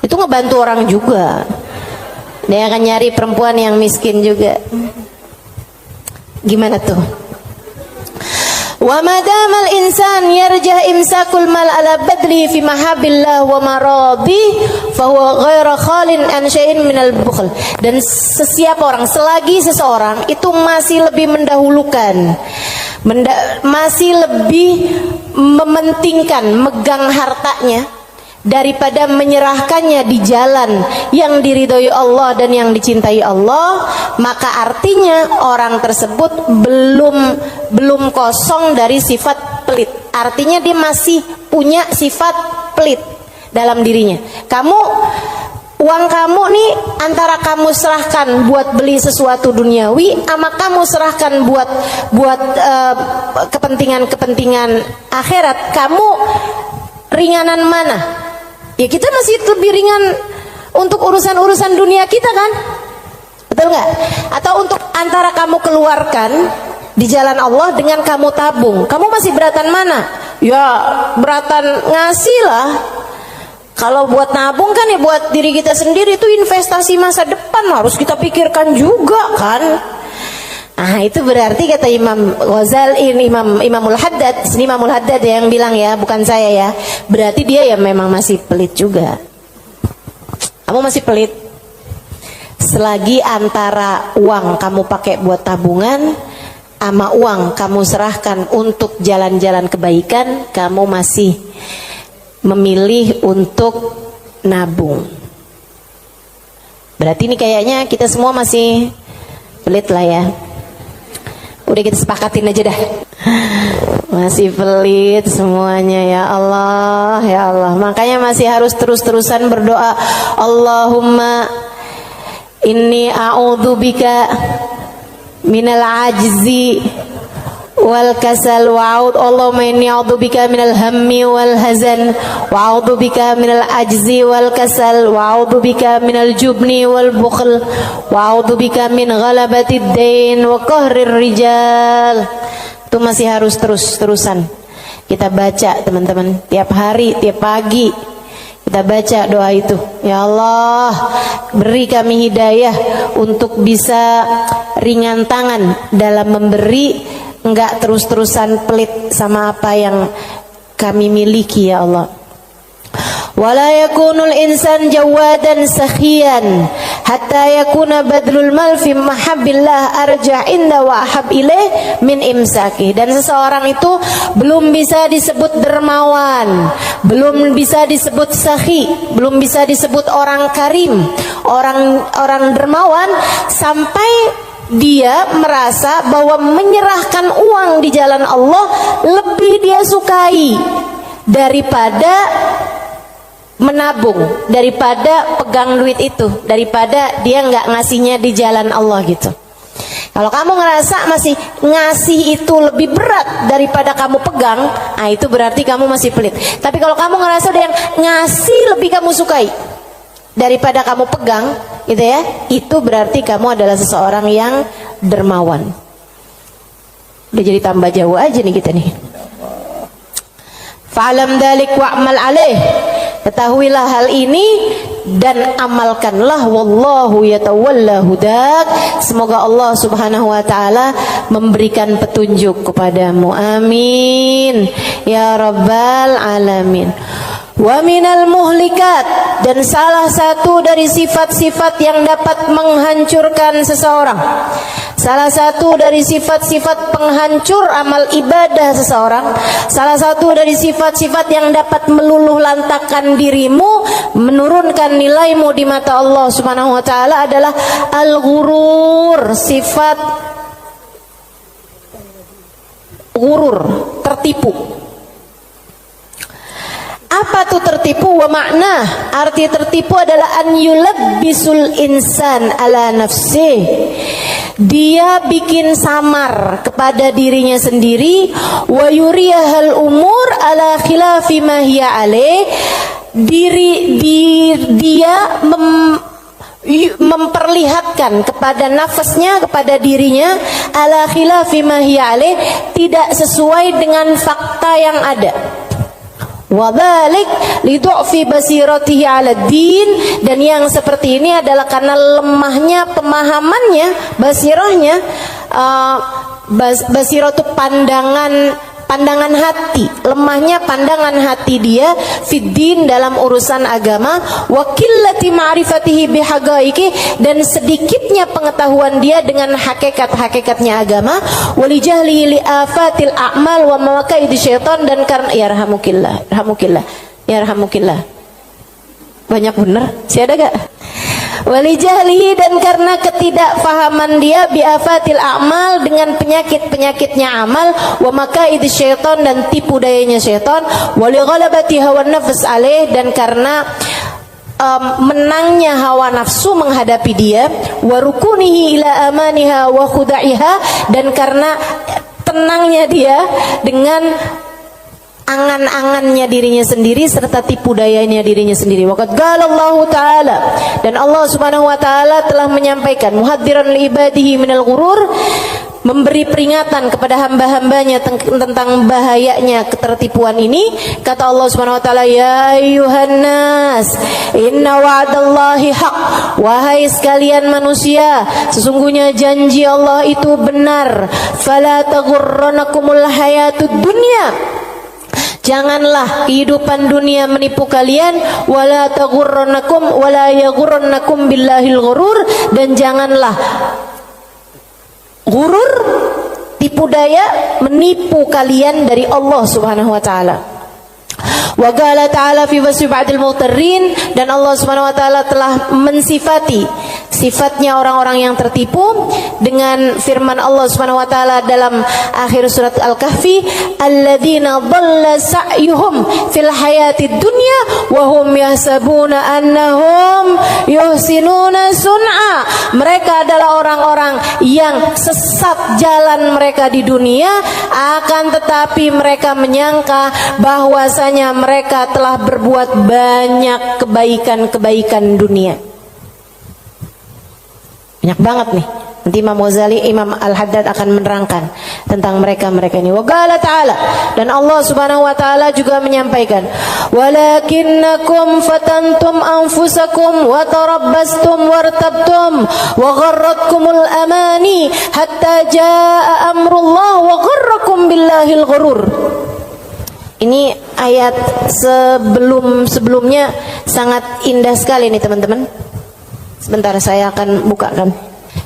Itu ngebantu orang juga. Dia akan nyari perempuan yang miskin juga. Gimana tuh? Wa madamal insan yarjah imsakul mal ala badli fi mahabillah wa maradi fa huwa ghairu khalin an syai'in minal bukhl. Dan sesiapa orang, selagi seseorang itu masih lebih mendahulukan, masih lebih mementingkan megang hartanya daripada menyerahkannya di jalan yang diridhoi Allah dan yang dicintai Allah, maka artinya orang tersebut belum kosong dari sifat pelit. Artinya dia masih punya sifat pelit dalam dirinya. Uang kamu nih antara kamu serahkan buat beli sesuatu duniawi, sama kamu serahkan buat kepentingan akhirat, kamu ringanan mana? Ya kita masih lebih ringan untuk urusan-urusan dunia kita kan? Betul nggak? Atau untuk antara kamu keluarkan di jalan Allah dengan kamu tabung, kamu masih beratan mana? Ya beratan ngasih lah. Kalau buat nabung kan ya buat diri kita sendiri, itu investasi masa depan, harus kita pikirkan juga kan. Nah itu berarti kata Imam Ghazali, Imamul Haddad, Imamul Haddad yang bilang ya, bukan saya ya. Berarti dia ya memang masih pelit juga. Kamu masih pelit. Selagi antara uang kamu pakai buat tabungan sama uang kamu serahkan untuk jalan-jalan kebaikan, kamu masih memilih untuk nabung. Berarti ini kayaknya kita semua masih pelit lah ya. Udah kita sepakatin aja dah. Masih pelit semuanya, ya Allah, ya Allah. Makanya masih harus terus-terusan berdoa. Allahumma inni a'udzubika minal ajzi wal kasal wa'ud. Allahumma inni a'udzubika minal hammi wal hazan wa a'udzubika minal ajzi wal kasal wa a'udzubika minal jubni wal bukhl wa a'udzubika min ghalabatid dain wa qahrir rijal. Itu masih harus terus-terusan kita baca teman-teman, tiap hari, tiap pagi kita baca doa itu. Ya Allah, beri kami hidayah untuk bisa ringan tangan dalam memberi, enggak terus-terusan pelit sama apa yang kami miliki ya Allah. Wala yakunul insan jawadan sakhiyan hatta yakuna badlul mal fi mahabbillah arja inda wa ahab ilaih min imsaki. Dan seseorang itu belum bisa disebut dermawan, belum bisa disebut sakhi, belum bisa disebut orang karim, orang dermawan sampai dia merasa bahwa menyerahkan uang di jalan Allah lebih dia sukai daripada menabung, daripada pegang duit itu, daripada dia nggak ngasihnya di jalan Allah gitu. Kalau kamu ngerasa masih ngasih itu lebih berat daripada kamu pegang, nah itu berarti kamu masih pelit. Tapi kalau kamu ngerasa ada yang ngasih lebih kamu sukai daripada kamu pegang, gitu ya, itu berarti kamu adalah seseorang yang dermawan. Udah jadi tambah jauh aja nih kita nih. Fa'alam dalik wa'mal alaih. Ketahuilah hal ini dan amalkanlah. Wallahu yatawalla hudak. Semoga Allah subhanahu wa ta'ala memberikan petunjuk kepadamu. Amin ya rabbal alamin. Wa minal muhlikat, dan salah satu dari sifat-sifat yang dapat menghancurkan seseorang, salah satu dari sifat-sifat penghancur amal ibadah seseorang, salah satu dari sifat-sifat yang dapat meluluh lantakkan dirimu, menurunkan nilaimu di mata Allah subhanahu wa ta'ala adalah al-ghurur, sifat ghurur, tertipu. Apa tuh tertipu? Wa makna, arti tertipu adalah an yulabbisul insan ala nafsih. Dia bikin samar kepada dirinya sendiri, wa yuriyahal umur ala khilafi ma hiya alaih. Dia memperlihatkan kepada nafasnya, kepada dirinya, ala khilafi ma hiya alaih, tidak sesuai dengan fakta yang ada. Wadhalik lidu'fi basiratihi 'ala din, dan yang seperti ini adalah karena lemahnya pemahamannya, basirahnya, basirah itu pandangan hati, lemahnya pandangan hati dia fiddin, dalam urusan agama, wa qillati ma'rifatihi bihaqaiqi, dan sedikitnya pengetahuan dia dengan hakikat-hakikatnya agama, walijahli li afatil a'mal wa mawaqa'id syaitan, dan karena yarhamukillah banyak bener sih, ada gak? Walijahlihi, dan karena ketidakfahaman dia biafatil a'mal, dengan penyakit-penyakitnya amal, wa makaid syaitan, dan tipu dayanya syaitan, walighalabati hawa nafs alaih, dan karena menangnya hawa nafsu menghadapi dia, wa rukunihi ila amaniha wa khuda'iha, dan karena tenangnya dia dengan angan-angannya dirinya sendiri serta tipu dayanya dirinya sendiri. Waqad qala Allah Ta'ala, dan Allah Subhanahu wa taala telah menyampaikan muhadziran li ibadihi minal ghurur, memberi peringatan kepada hamba-hambanya tentang bahayanya ketertipuan ini. Kata Allah Subhanahu wa taala, ya ayyuhan nas inna wa'dallahi haq, wahai sekalian manusia, sesungguhnya janji Allah itu benar. Fala taghurranakumul hayatud dunya, janganlah kehidupan dunia menipu kalian, wala taghurrannakum wala yaghurrannakum billahil ghurur, dan janganlah ghurur, tipu daya, menipu kalian dari Allah Subhanahu wa taala. Wa qala ta'ala fi wasfi ba'dil mughtarrin, dan Allah Subhanahu wa taala telah mensifati sifatnya orang-orang yang tertipu dengan firman Allah Subhanahu wa taala dalam akhir surat Al-Kahfi, alladzina dhalla sa'yuhum fil hayatid dunya wa hum yahsabuna annahum yuhsinuna sun'a. Mereka adalah orang-orang yang sesat jalan mereka di dunia, akan tetapi mereka menyangka bahwasanya mereka telah berbuat banyak kebaikan-kebaikan dunia. Banyak banget nih. Nanti Imam Ghazali, Imam Al-Haddad akan menerangkan tentang mereka-mereka ini. Wa qala ta'ala, dan Allah Subhanahu wa taala juga menyampaikan, walakinnakum fatantum anfusakum wa tarabbastum wartabtum wa gharratkumul amani hatta jaa amrullah wa gharrakum billahil ghurur. Ini ayat sebelumnya sangat indah sekali nih teman-teman. Sebentar saya akan bukakan.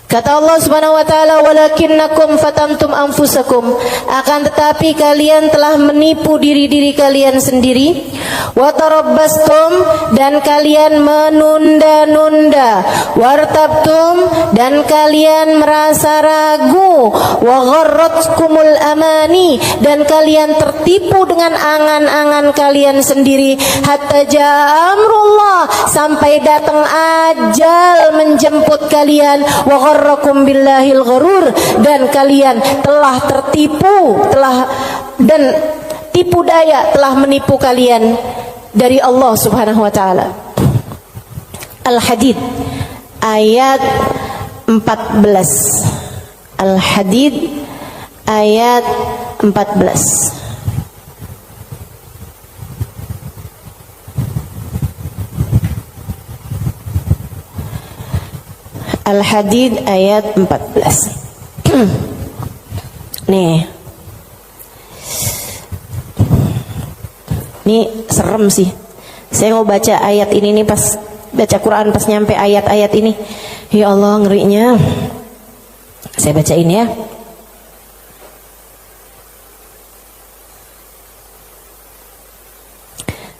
Kata Allah Subhanahu wa taala, walakinnakum fatantum anfusakum, akan tetapi kalian telah menipu diri-diri kalian sendiri, wa tarabbastum, dan kalian menunda-nunda, wartabtum, dan kalian merasa ragu, wa gharratkumul amani, dan kalian tertipu dengan angan-angan kalian sendiri, hatta jaa amrullah, sampai datang ajal menjemput kalian, wa gharrakum billahil gharur, dan kalian telah tertipu, dan tipu daya telah menipu kalian dari Allah Subhanahu wa taala. Al-Hadid ayat 14. Al-Hadid ayat 14. Al-Hadid ayat 14. Nih. Ini serem sih. Saya mau baca ayat ini nih, pas baca Quran pas nyampe ayat-ayat ini. Ya Allah, ngerinya. Saya bacain ya.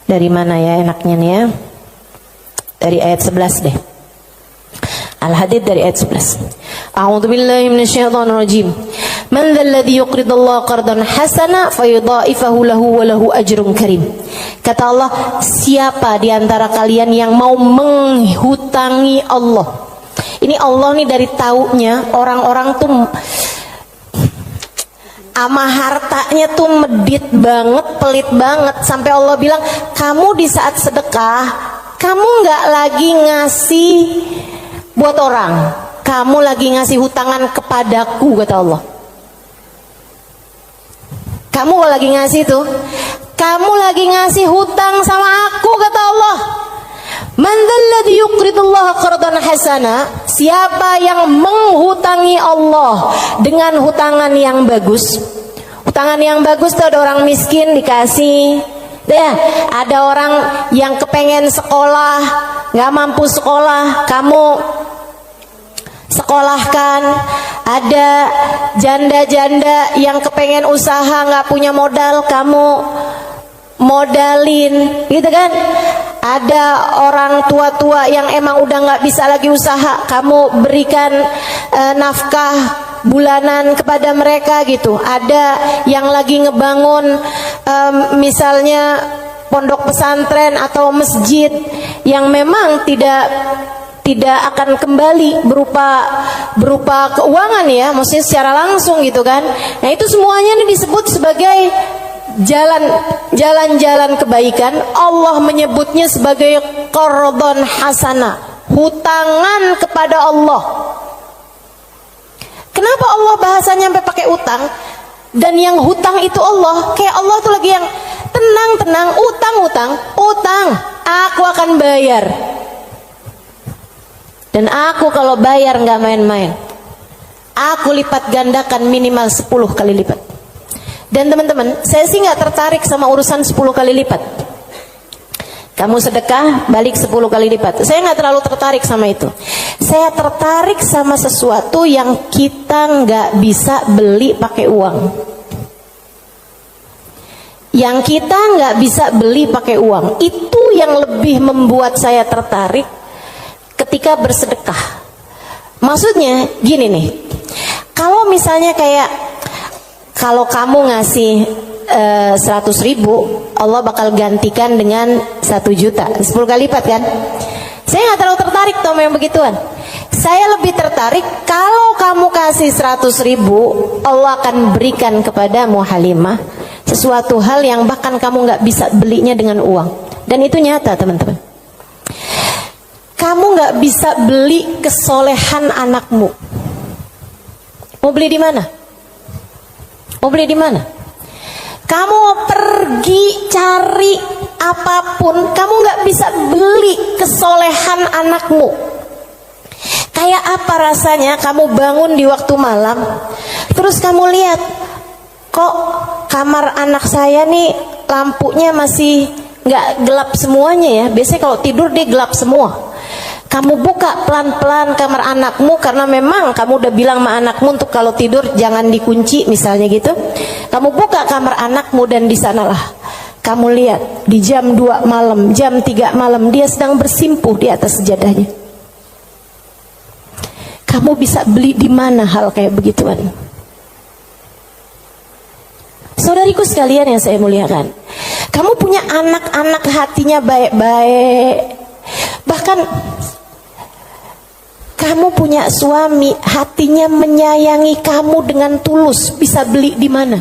Dari mana ya enaknya nih ya? Dari ayat 11 deh. Al-Hadid dari ayat 11. A'udzu billahi minasyaitonir rajim. Man dzalladzi yuqridullaha qardan hasana fayudha'ifahu lahu wa lahu ajrun karim. Kata Allah, siapa di antara kalian yang mau menghutangi Allah? Ini Allah nih dari taunya orang-orang tuh ama hartanya tuh medit banget, pelit banget, sampai Allah bilang, kamu di saat sedekah, kamu nggak lagi ngasih buat orang, kamu lagi ngasih hutangan kepadaku, kata Allah. Kamu lagi ngasih tuh, kamu lagi ngasih hutang sama aku, kata Allah. Man dzalladzi yuqridullaha qardan hasana, siapa yang menghutangi Allah dengan hutangan yang bagus. Hutangan yang bagus tuh ada orang miskin dikasih. Ya, ada orang yang kepengen sekolah, nggak mampu sekolah, kamu sekolahkan. Ada janda-janda yang kepengen usaha, nggak punya modal, kamu modalin, gitu kan? Ada orang tua-tua yang emang udah nggak bisa lagi usaha, kamu berikan nafkah bulanan kepada mereka gitu. Ada yang lagi ngebangun misalnya pondok pesantren atau masjid yang memang tidak akan kembali berupa keuangan ya, maksudnya secara langsung gitu kan. Nah itu semuanya ini disebut sebagai jalan-jalan kebaikan. Allah menyebutnya sebagai qardon hasana, hutangan kepada Allah. Kenapa Allah bahasanya sampai pakai utang? Dan yang hutang itu Allah, kayak Allah tuh lagi yang tenang, utang, aku akan bayar. Dan aku kalau bayar nggak main-main, aku lipat gandakan minimal 10 kali lipat. Dan teman-teman, saya sih nggak tertarik sama urusan 10 kali lipat. Kamu sedekah, balik 10 kali lipat. Saya nggak terlalu tertarik sama itu. Saya tertarik sama sesuatu yang kita nggak bisa beli pakai uang. Yang kita nggak bisa beli pakai uang, itu yang lebih membuat saya tertarik ketika bersedekah. Maksudnya gini nih, kalau misalnya kayak kalau kamu ngasih 100.000, Allah bakal gantikan dengan 1 juta, 10 kali lipat kan? Saya nggak terlalu tertarik sama yang begituan. Saya lebih tertarik kalau kamu kasih 100.000, Allah akan berikan kepadamu Halimah sesuatu hal yang bahkan kamu nggak bisa belinya dengan uang. Dan itu nyata teman-teman. Kamu nggak bisa beli kesolehan anakmu. Mau beli di mana? Mau beli di mana? Kamu pergi cari apapun, kamu nggak bisa beli kesolehan anakmu. Kayak apa rasanya kamu bangun di waktu malam, terus kamu lihat, kok kamar anak saya nih lampunya masih nggak gelap semuanya ya. Biasanya kalau tidur dia gelap semua. Kamu buka pelan-pelan kamar anakmu, karena memang kamu udah bilang sama anakmu untuk kalau tidur jangan dikunci misalnya gitu. Kamu buka kamar anakmu dan di sanalah kamu lihat di jam 2 malam, jam 3 malam dia sedang bersimpuh di atas sejadahnya. Kamu bisa beli di mana hal kayak begituan? Saudariku sekalian yang saya muliakan, kamu punya anak-anak hatinya baik-baik. Bahkan kamu punya suami hatinya menyayangi kamu dengan tulus, bisa beli di mana?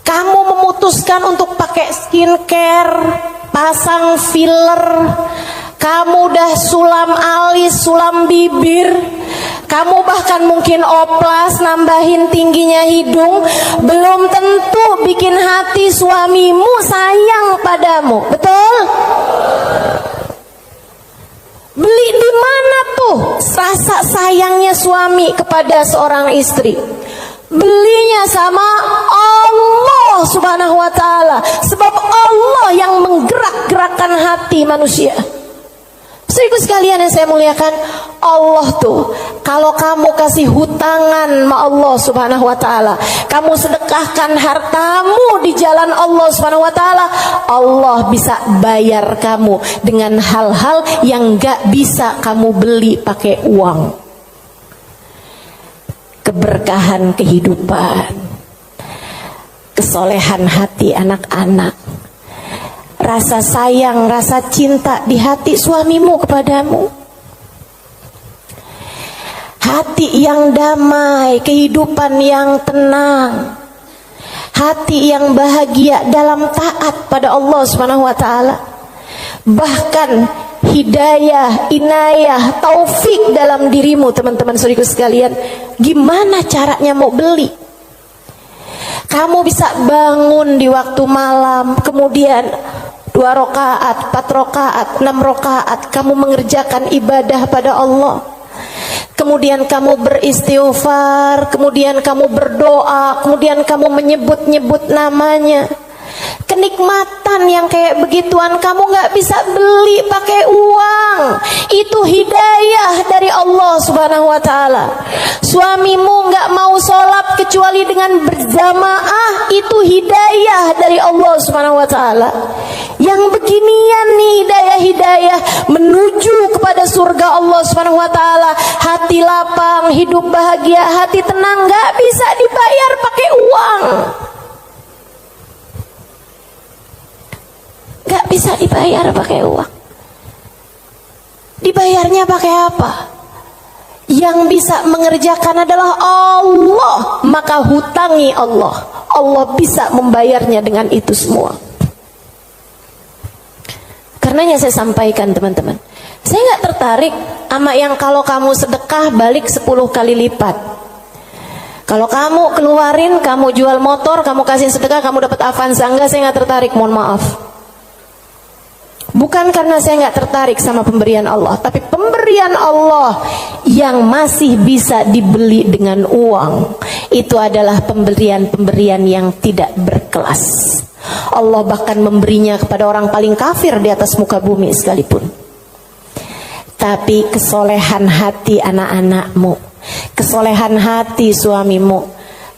Kamu memutuskan untuk pakai skincare, pasang filler, kamu udah sulam alis, sulam bibir, kamu bahkan mungkin oplas, nambahin tingginya hidung, belum tentu bikin hati suamimu sayang padamu, betul? Beli di mana tuh rasa sayangnya suami kepada seorang istri? Belinya sama Allah Subhanahu wa ta'ala. Sebab Allah yang menggerak-gerakkan hati manusia. Saudaraku sekalian yang saya muliakan, Allah tuh kalau kamu kasih hutangan sama Allah Subhanahu wa ta'ala, kamu sedekahkan hartamu di jalan Allah Subhanahu wa ta'ala, Allah bisa bayar kamu dengan hal-hal yang gak bisa kamu beli pakai uang. Keberkahan kehidupan, kesolehan hati anak-anak, rasa sayang, rasa cinta di hati suamimu kepadamu, hati yang damai, kehidupan yang tenang, hati yang bahagia dalam taat pada Allah Subhanahu wa ta'ala. Bahkan hidayah, inayah, taufik dalam dirimu, teman-teman saudaraku sekalian. Gimana caranya mau beli? Kamu bisa bangun di waktu malam, kemudian 2 rakaat, 4 rakaat, 6 rakaat kamu mengerjakan ibadah pada Allah. Kemudian kamu beristighfar, kemudian kamu berdoa, kemudian kamu menyebut-nyebut namanya. Kenikmatan yang kayak begituan kamu gak bisa beli pakai uang. Itu hidayah dari Allah Subhanahu wa ta'ala. Suamimu gak mau sholat kecuali dengan berjamaah, itu hidayah dari Allah Subhanahu wa ta'ala. Yang beginian nih hidayah-hidayah menuju kepada surga Allah Subhanahu wa ta'ala. Hati lapang, hidup bahagia, hati tenang, gak bisa dibayar pakai uang. Gak bisa dibayar pakai uang. Dibayarnya pakai apa? Yang bisa mengerjakan adalah Allah. Maka hutangi Allah. Allah bisa membayarnya dengan itu semua. Karenanya saya sampaikan teman-teman, saya gak tertarik sama yang kalau kamu sedekah balik 10 kali lipat. Kalau kamu keluarin, kamu jual motor, kamu kasih sedekah, kamu dapat Avanza. Enggak, saya gak tertarik, mohon maaf. Bukan karena saya nggak tertarik sama pemberian Allah, tapi pemberian Allah yang masih bisa dibeli dengan uang, itu adalah pemberian-pemberian yang tidak berkelas. Allah bahkan memberinya kepada orang paling kafir di atas muka bumi sekalipun. Tapi kesolehan hati anak-anakmu, kesolehan hati suamimu,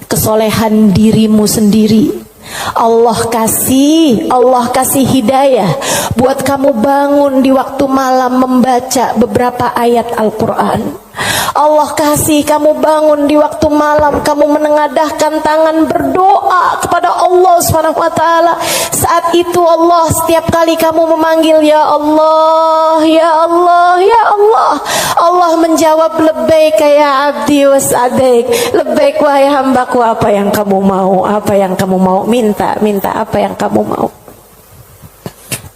kesolehan dirimu sendiri, Allah kasih hidayah buat kamu bangun di waktu malam membaca beberapa ayat Al-Quran. Allah kasih kamu bangun di waktu malam, kamu menengadahkan tangan berdoa kepada Allah Subhanahu wa ta'ala. Saat itu Allah, setiap kali kamu memanggil ya Allah, ya Allah, ya Allah, Allah menjawab labbaik ya abdi wa sa'daik. Labbaik wahai hambaku, apa yang kamu mau, apa yang kamu mau, minta apa yang kamu mau.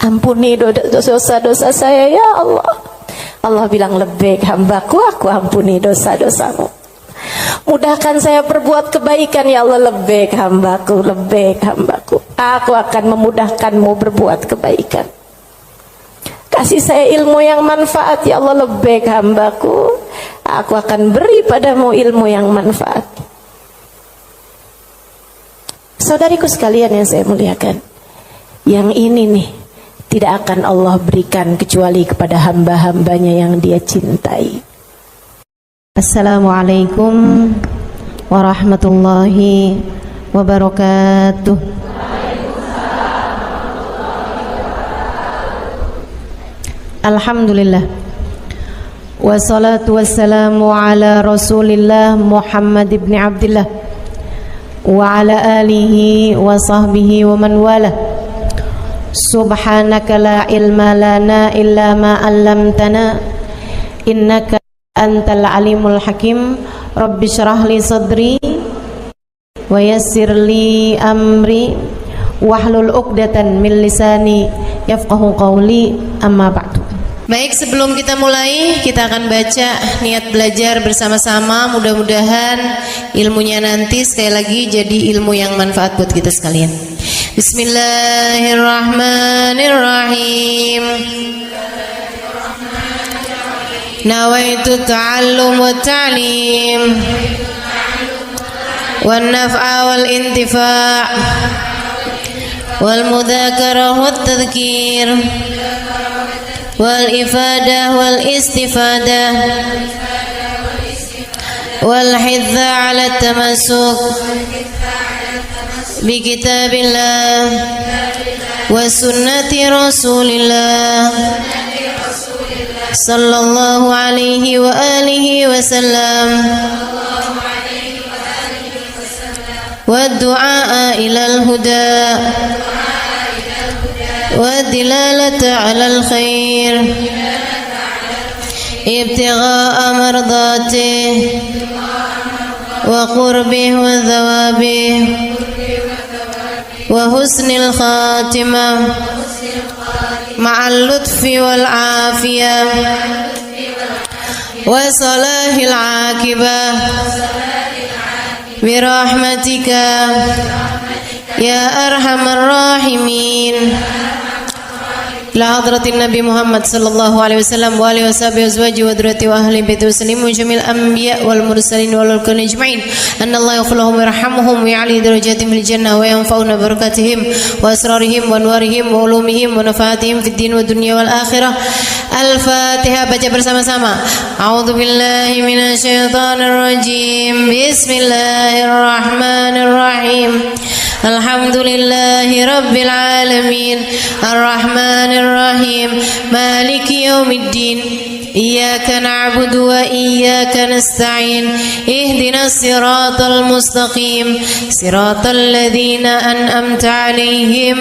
Ampuni dosa-dosa saya ya Allah. Allah bilang labbaik hambaku, aku ampuni dosa-dosamu. Mudahkan saya berbuat kebaikan ya Allah, labbaik hambaku, labbaik hambaku. Aku akan memudahkanmu berbuat kebaikan. Kasih saya ilmu yang manfaat ya Allah, labbaik hambaku. Aku akan beri padamu ilmu yang manfaat. Saudariku sekalian yang saya muliakan, yang ini nih tidak akan Allah berikan kecuali kepada hamba-hambanya yang Dia cintai. Assalamualaikum warahmatullahi wabarakatuh. Alhamdulillah, wassalatu wassalamu ala Rasulillah Muhammad ibn Abdillah wa ala alihi wa sahbihi wa man wala. Subhanaka la ilma lana illa ma 'allamtana innaka antal alimul hakim. Rabbi syrah li sadri wa yassir li amri wahlul 'uqdatan min lisani yafqahu qawli, amma ba'du. Baik, sebelum kita mulai, kita akan baca niat belajar bersama-sama. Mudah-mudahan ilmunya nanti sekali lagi jadi ilmu yang manfaat buat kita sekalian. Bismillahirrahmanirrahim. Nawaitu ta'allum wa ta'lim wan naf'a wal intifa' wal mudzakarah wat tadhkir wal ifadah wal istifadah wal hidza ala tamassuk bi kitabillah wa sunnati rasulillah sallallahu alaihi wa alihi wa sallam wa du'a ila al-huda والدلالة على الخير ابتغاء مرضاته وقربه وثوابه وحسن الخاتمة مع اللطف والعافية وصلاح العاقبة برحمتك يا أرحم الراحمين. إلى حضرة النبي محمد صلى الله عليه وسلم وآله وصحبه وأزواجه وذريته وأهل بيته وسلم وجميع الأنبياء والمرسلين والكون أجمعين أن الله يغفر لهم ويرحمهم ويعلي درجاتهم في الجنة وينفعنا ببركاتهم وأسرارهم وأنوارهم وعلومهم ونفعاتهم في الدين والدنيا والآخرة. الفاتحة. Baca bersama-sama. A'udzu billahi minasyaitonir rajim. Bismillahirrahmanirrahim. Alhamdulillahi rabbil alamin. Arrahmanir rahim. Maliki yaumiddin. Iyyaka na'budu wa iyyaka nasta'in. Ihdinas siratal mustaqim. Siratal ladzina an'amta 'alaihim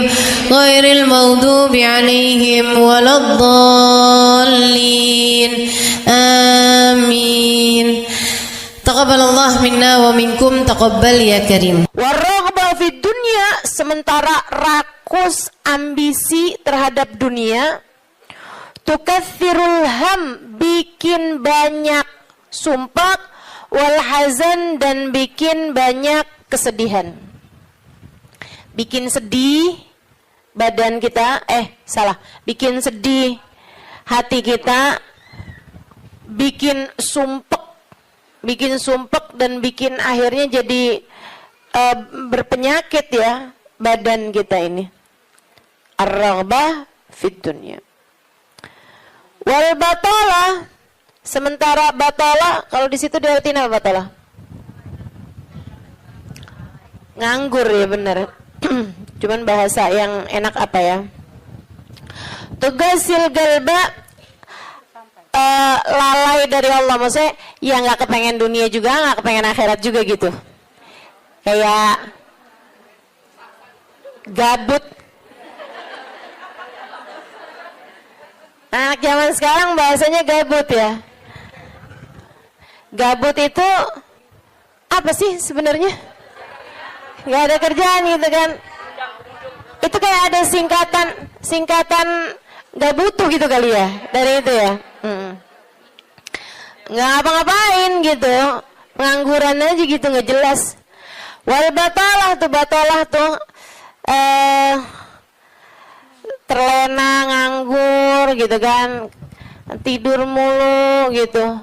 ghairil maghdubi 'alaihim waladdallin. Amin. Taqabbalallah minna wa minkum, taqabbal ya karim. Warraghbah fid dunya, sementara rakus ambisi terhadap dunia, tukathirul ham, bikin banyak sumpah, wal hazan, dan bikin banyak kesedihan. Bikin sedih badan kita, bikin sedih hati kita, bikin sumpek dan bikin akhirnya jadi berpenyakit ya badan kita ini. Ar-raghbah fid dunya. Wal batalah, sementara batalah, kalau di situ diartiin apa batalah? Nganggur ya, benar. Cuman bahasa yang enak apa ya? Tugasil galba, lalai dari Allah, maksudnya ya nggak kepengen dunia juga, nggak kepengen akhirat juga gitu, kayak gabut. Anak zaman sekarang bahasanya gabut ya. Gabut itu apa sih sebenarnya? Nggak ada kerjaan gitu kan? Itu kayak ada singkatan nggak butuh gitu kali ya dari itu ya. Nggak ngapa-ngapain gitu, pengangguran aja gitu, nggak jelas. Wal batalah tuh terlena, nganggur gitu kan, tidur mulu gitu,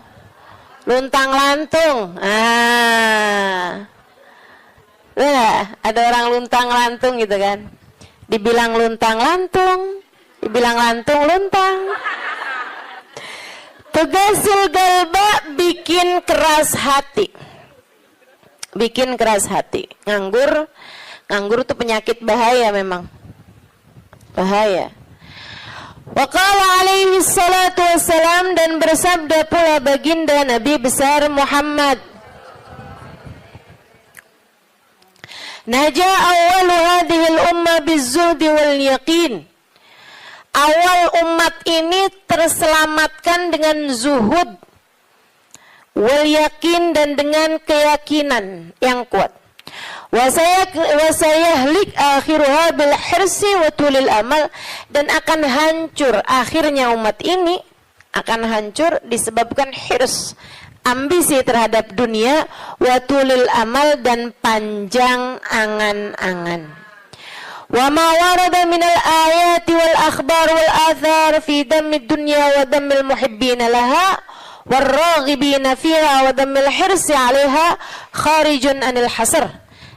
luntang lantung. Nah, ada orang luntang-lantung gitu kan. Dibilang luntang-lantung, dibilang lantung-luntang. Tugasul galba, bikin keras hati. Bikin keras hati. Nganggur tuh penyakit bahaya memang. Bahaya. Wa qala alaihi salatu wassalam, dan bersabda pula baginda Nabi besar Muhammad, Naja awalu hadhil umma bizzuhdi wal yaqin. Awal umat ini terselamatkan dengan zuhud wal yakin, dan dengan keyakinan yang kuat. Wasayahlik akhiruha bil hirsi wa tulil amal, dan akan hancur akhirnya umat ini, akan hancur disebabkan hirs, ambisi terhadap dunia, wa tulil amal, dan panjang angan-angan. Wa ma warada minal ayati wal akhbar wal athar fi dammi dunya wa dammil muhibbina laha warraghibina fiha wa dammil hirsi 'alaiha kharijun anil hasr.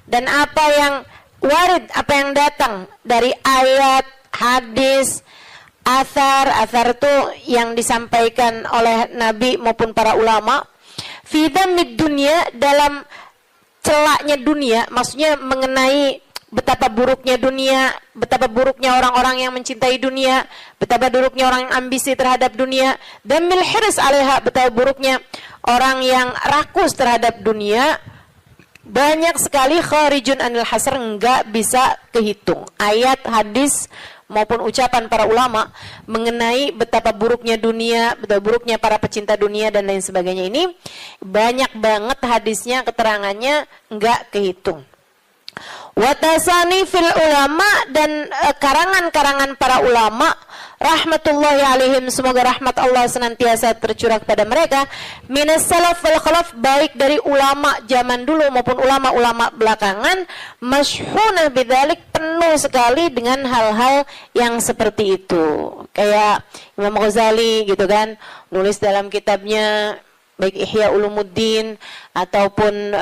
Dan apa yang warid, apa yang datang dari ayat, hadis, athar itu yang disampaikan oleh Nabi maupun para ulama, fi dammid dunya, dalam celaknya dunia, maksudnya mengenai betapa buruknya dunia, betapa buruknya orang-orang yang mencintai dunia, betapa buruknya orang yang ambisi terhadap dunia, dan mil hirs 'alaiha, betapa buruknya orang yang rakus terhadap dunia. Banyak sekali kharijun anil hasr, enggak bisa kehitung. Ayat, hadis maupun ucapan para ulama mengenai betapa buruknya dunia, betapa buruknya para pecinta dunia dan lain sebagainya, ini banyak banget hadisnya, keterangannya enggak kehitung. Watasani fil ulama, dan karangan-karangan para ulama rahmatullahi alaihim, semoga rahmat Allah senantiasa tercurah pada mereka, minas salaf wal khalaf, baik dari ulama zaman dulu maupun ulama-ulama belakangan, masyhuna bidzalik, penuh sekali dengan hal-hal yang seperti itu. Kayak Imam Ghazali gitu kan, nulis dalam kitabnya baik Ihya Ulumuddin ataupun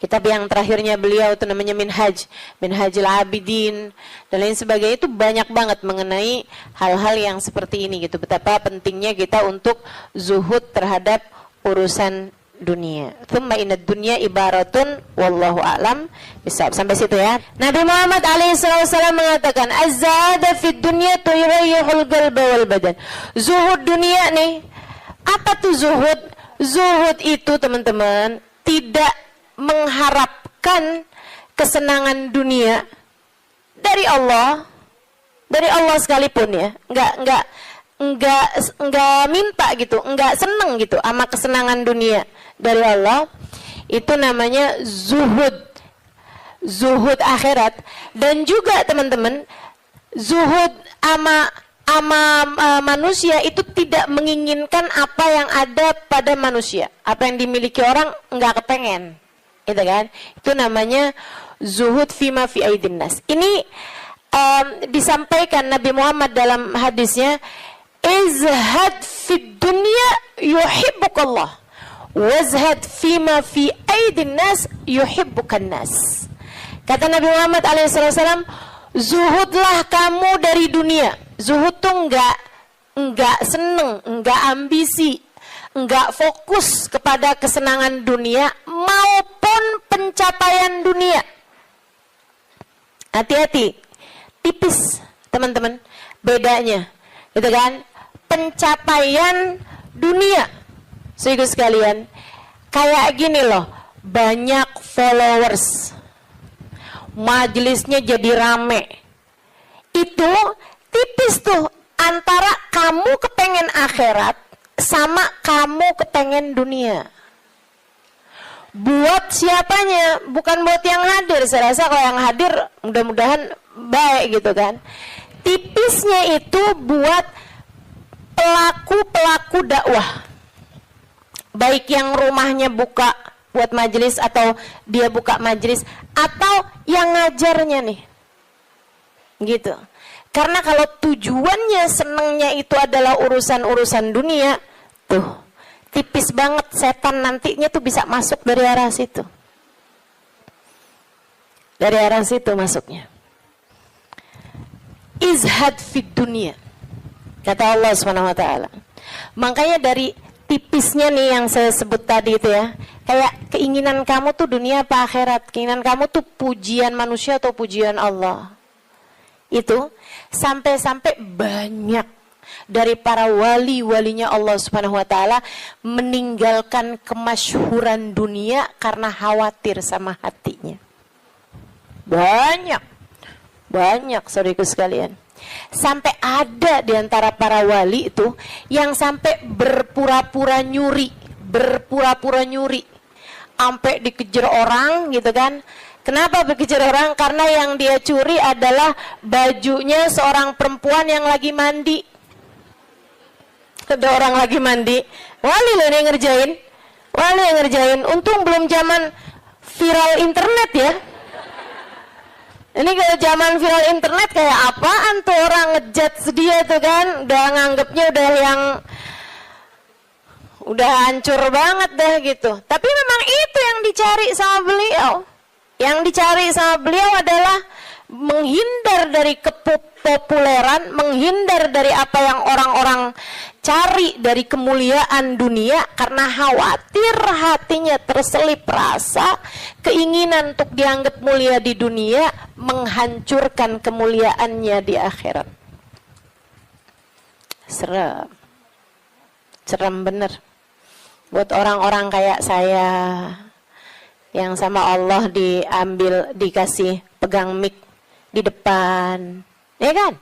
kitab yang terakhirnya beliau itu namanya Minhajul Abidin dan lain sebagainya, itu banyak banget mengenai hal-hal yang seperti ini gitu. Betapa pentingnya kita untuk zuhud terhadap urusan dunia. Tsumma inad dunya ibaratun wallahu a'lam bisawab. Sampai situ ya. Nabi Muhammad alaihissalam mengatakan, az-zahada fid dunya tuyrayyihul qalba wal badan. Zuhud dunia nih. Apa tuh zuhud? Zuhud itu teman-teman tidak mengharapkan kesenangan dunia dari Allah sekalipun ya, enggak minta gitu, enggak seneng gitu sama kesenangan dunia dari Allah. Itu namanya zuhud akhirat. Dan juga teman-teman, zuhud ama manusia itu tidak menginginkan apa yang ada pada manusia, apa yang dimiliki orang enggak kepengen. Gitu kan? Itu namanya zuhud fima fi aidin nas. Ini disampaikan Nabi Muhammad dalam hadisnya, izhad fid dunya yuhibbukallah, wazhad fima fi aidin nas yuhibbukan nas. Kata Nabi Muhammad alaihissalam, zuhudlah kamu dari dunia. Zuhud tuh enggak seneng, enggak ambisi, enggak fokus kepada kesenangan dunia maupun pencapaian dunia. Hati-hati, tipis teman-teman bedanya, gitu kan? Pencapaian dunia, saudara sekalian, kayak gini loh, banyak followers, majelisnya jadi rame, itu tipis tuh antara kamu kepengen akhirat sama kamu kepengen dunia. Buat siapanya? Bukan buat yang hadir. Saya rasa kalau yang hadir mudah-mudahan baik gitu kan. Tipisnya itu buat pelaku-pelaku dakwah, baik yang rumahnya buka buat majelis atau dia buka majelis, atau yang ngajarnya nih gitu. Karena kalau tujuannya senengnya itu adalah urusan-urusan dunia, tuh tipis banget setan nantinya tuh bisa masuk dari arah situ. Dari arah situ masuknya. Izhad fid dunia, kata Allah Subhanahu wa taala. Makanya dari tipisnya nih yang saya sebut tadi itu ya, kayak keinginan kamu tuh dunia apa akhirat, keinginan kamu tuh pujian manusia atau pujian Allah. Itu sampai-sampai banyak dari para wali-walinya Allah Subhanahu wa taala meninggalkan kemasyhuran dunia karena khawatir sama hatinya. Banyak saudaraku sekalian. Sampai ada di antara para wali itu yang sampai berpura-pura nyuri, sampai dikejar orang gitu kan. Kenapa dikejar orang? Karena yang dia curi adalah bajunya seorang perempuan yang lagi mandi. Ada orang lagi mandi, wali loh yang ngerjain. Untung belum zaman viral internet ya. Ini kalau zaman viral internet kayak apaan tuh orang ngejudge dia tuh kan, udah nganggepnya udah hancur banget dah gitu. Tapi memang itu yang dicari sama beliau. Yang dicari sama beliau adalah menghindar dari kepopuleran, menghindar dari apa yang orang-orang cari dari kemuliaan dunia, karena khawatir hatinya terselip rasa keinginan untuk dianggap mulia di dunia, menghancurkan kemuliaannya di akhirat. Serem bener buat orang-orang kayak saya yang sama Allah dikasih pegang mic di depan, ya kan?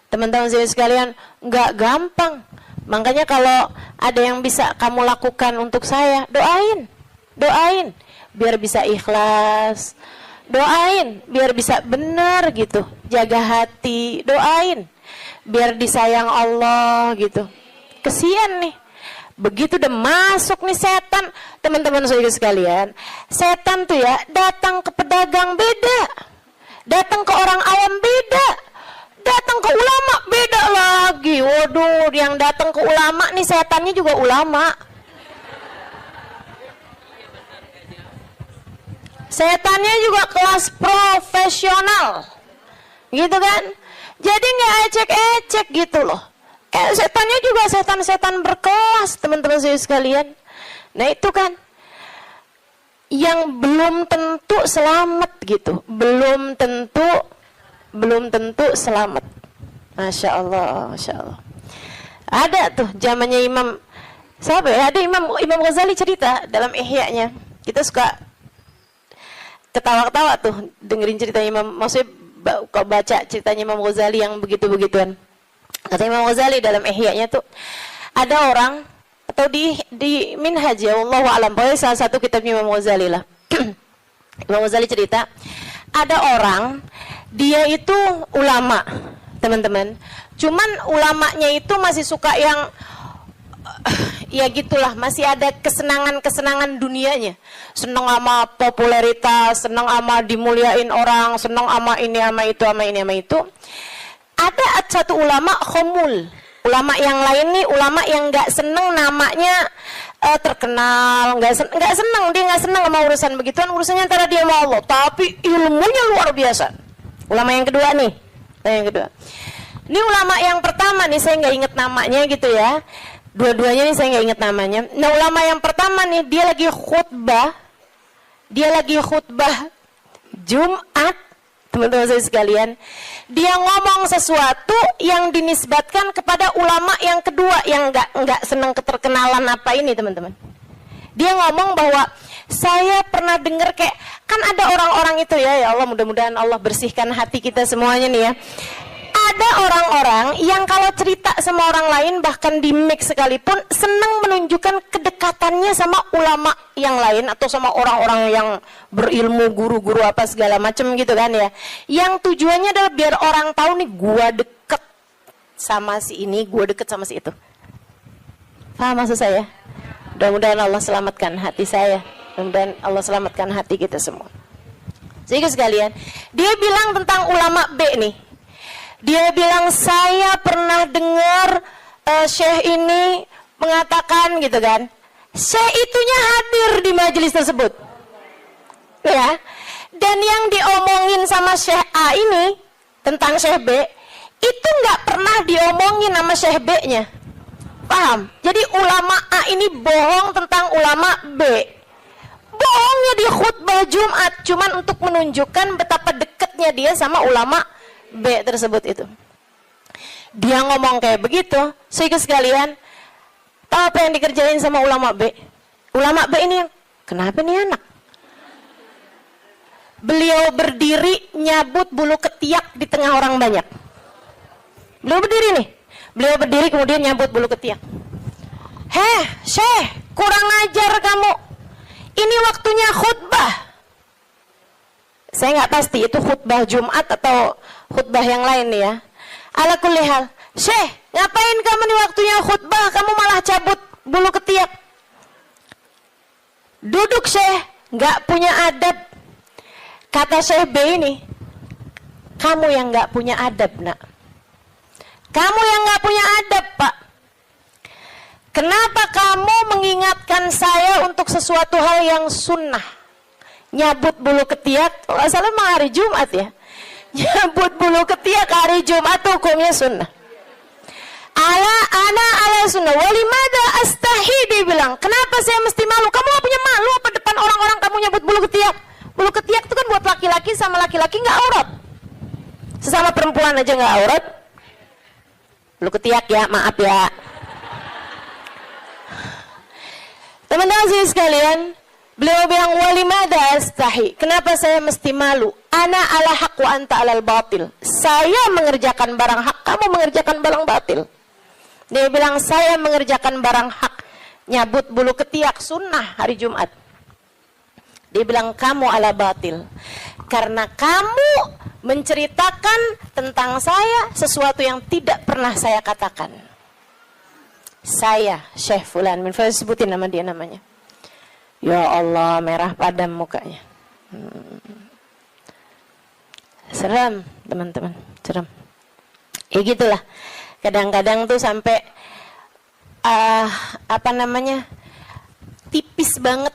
Teman-teman saya sekalian, nggak gampang. Makanya kalau ada yang bisa kamu lakukan untuk saya, doain biar bisa ikhlas, doain biar bisa benar gitu, jaga hati, doain biar disayang Allah gitu. Kesian nih, begitu udah masuk nih setan, teman-teman saya sekalian, setan tuh ya datang ke pedagang beda, datang ke orang awam beda, datang ke ulama beda lagi. Waduh, yang datang ke ulama nih setannya juga ulama. Setannya juga kelas profesional, gitu kan? Jadi nggak ecek-ecek gitu loh. Setannya juga setan-setan berkelas, teman-teman saya sekalian. Nah itu kan yang belum tentu selamat gitu, belum tentu selamat. Masya Allah. Ada tuh zamannya Imam siapa ya? Ada Imam Ghazali cerita dalam Ihya-nya. Kita suka ketawa-ketawa tuh dengerin cerita Imam. Maksudnya kalau baca ceritanya Imam Ghazali yang begitu-begituan. Kata Imam Ghazali dalam Ihya-nya tuh, ada orang atau di Minhaj ya, wallahu a'lam, pokoknya salah satu kitabnya Imam Ghazali lah. Imam Ghazali cerita, ada orang dia itu ulama, teman-teman. Cuman ulamanya itu masih suka yang ya gitulah, masih ada kesenangan dunianya. Senang sama popularitas, senang sama dimuliain orang, senang sama ini sama itu sama ini sama itu. Ada satu ulama khomul, ulama yang lain nih, ulama yang nggak seneng namanya terkenal, nggak seneng, dia nggak seneng sama urusan begituan, urusannya antara dia sama Allah, tapi ilmunya luar biasa. Ulama yang kedua nih, ini ulama yang pertama nih, saya nggak inget namanya gitu ya, dua-duanya nih saya nggak inget namanya. Nah ulama yang pertama nih, dia lagi khutbah Jumat, teman-teman saya sekalian, dia ngomong sesuatu yang dinisbatkan kepada ulama yang kedua yang nggak senang keterkenalan apa ini, teman-teman. Dia ngomong bahwa saya pernah dengar kayak, kan ada orang-orang itu ya Allah, mudah-mudahan Allah bersihkan hati kita semuanya nih ya. Ada orang-orang yang kalau cerita sama orang lain, bahkan di mix sekalipun, senang menunjukkan kedekatannya sama ulama yang lain atau sama orang-orang yang berilmu, guru-guru apa segala macam gitu kan ya. Yang tujuannya adalah biar orang tahu nih, gua deket sama si ini, gua deket sama si itu. Paham maksud saya? Mudah-mudahan Allah selamatkan hati saya, mudah-mudahan Allah selamatkan hati kita semua. Jadi sekalian, dia bilang tentang ulama B nih. Dia bilang, saya pernah dengar syekh ini mengatakan gitu kan. Syekh itunya hadir di majelis tersebut. Ya. Dan yang diomongin sama Syekh A ini tentang Syekh B itu nggak pernah diomongin sama Syekh B-nya. Paham? Jadi ulama A ini bohong tentang ulama B. Bohongnya di khutbah Jumat cuman untuk menunjukkan betapa dekatnya dia sama ulama B tersebut itu. Dia ngomong kayak begitu, sehingga sekalian, tahu apa yang dikerjain sama ulama B? Ulama B ini, kenapa nih anak? Beliau berdiri nyabut bulu ketiak di tengah orang banyak. Beliau berdiri nih. Beliau berdiri kemudian nyabut bulu ketiak. Heh, Syekh, kurang ajar kamu. Ini waktunya khutbah. Saya nggak pasti itu khutbah Jumat atau khutbah yang lain nih ya. Ala kulli hal. Syekh, ngapain kamu di waktunya khutbah? Kamu malah cabut bulu ketiak. Duduk Syekh, nggak punya adab. Kata Syekh B ini, kamu yang nggak punya adab nak. Kamu yang nggak punya adab pak. Kenapa kamu mengingatkan saya untuk sesuatu hal yang sunnah? Nyabut bulu ketiak, kalau salah mah hari Jumat ya. Nyabut bulu ketiak hari Jumat hukumnya sunnah. Ala sunnah. Walimada astahi, dia bilang. Kenapa saya mesti malu? Kamu gak punya malu apa depan orang-orang kamu nyabut bulu ketiak? Bulu ketiak itu kan buat laki-laki sama laki-laki nggak aurat. Sesama perempuan aja nggak aurat. Bulu ketiak ya, maaf ya. Teman-teman sekalian, beliau bilang walimada astahi. Kenapa saya mesti malu? Ana ala haq wa anta alal batil. Saya mengerjakan barang hak, kamu mengerjakan barang batil. Dia bilang saya mengerjakan barang hak, nyabut bulu ketiak sunnah hari Jumat. Dia bilang kamu ala batil. Karena kamu menceritakan tentang saya sesuatu yang tidak pernah saya katakan. Saya Syekh Fulan min Fulan, sebutin nama dia namanya. Ya Allah, merah padam mukanya. Seram teman-teman, seram. Ya gitulah. Kadang-kadang tuh sampai tipis banget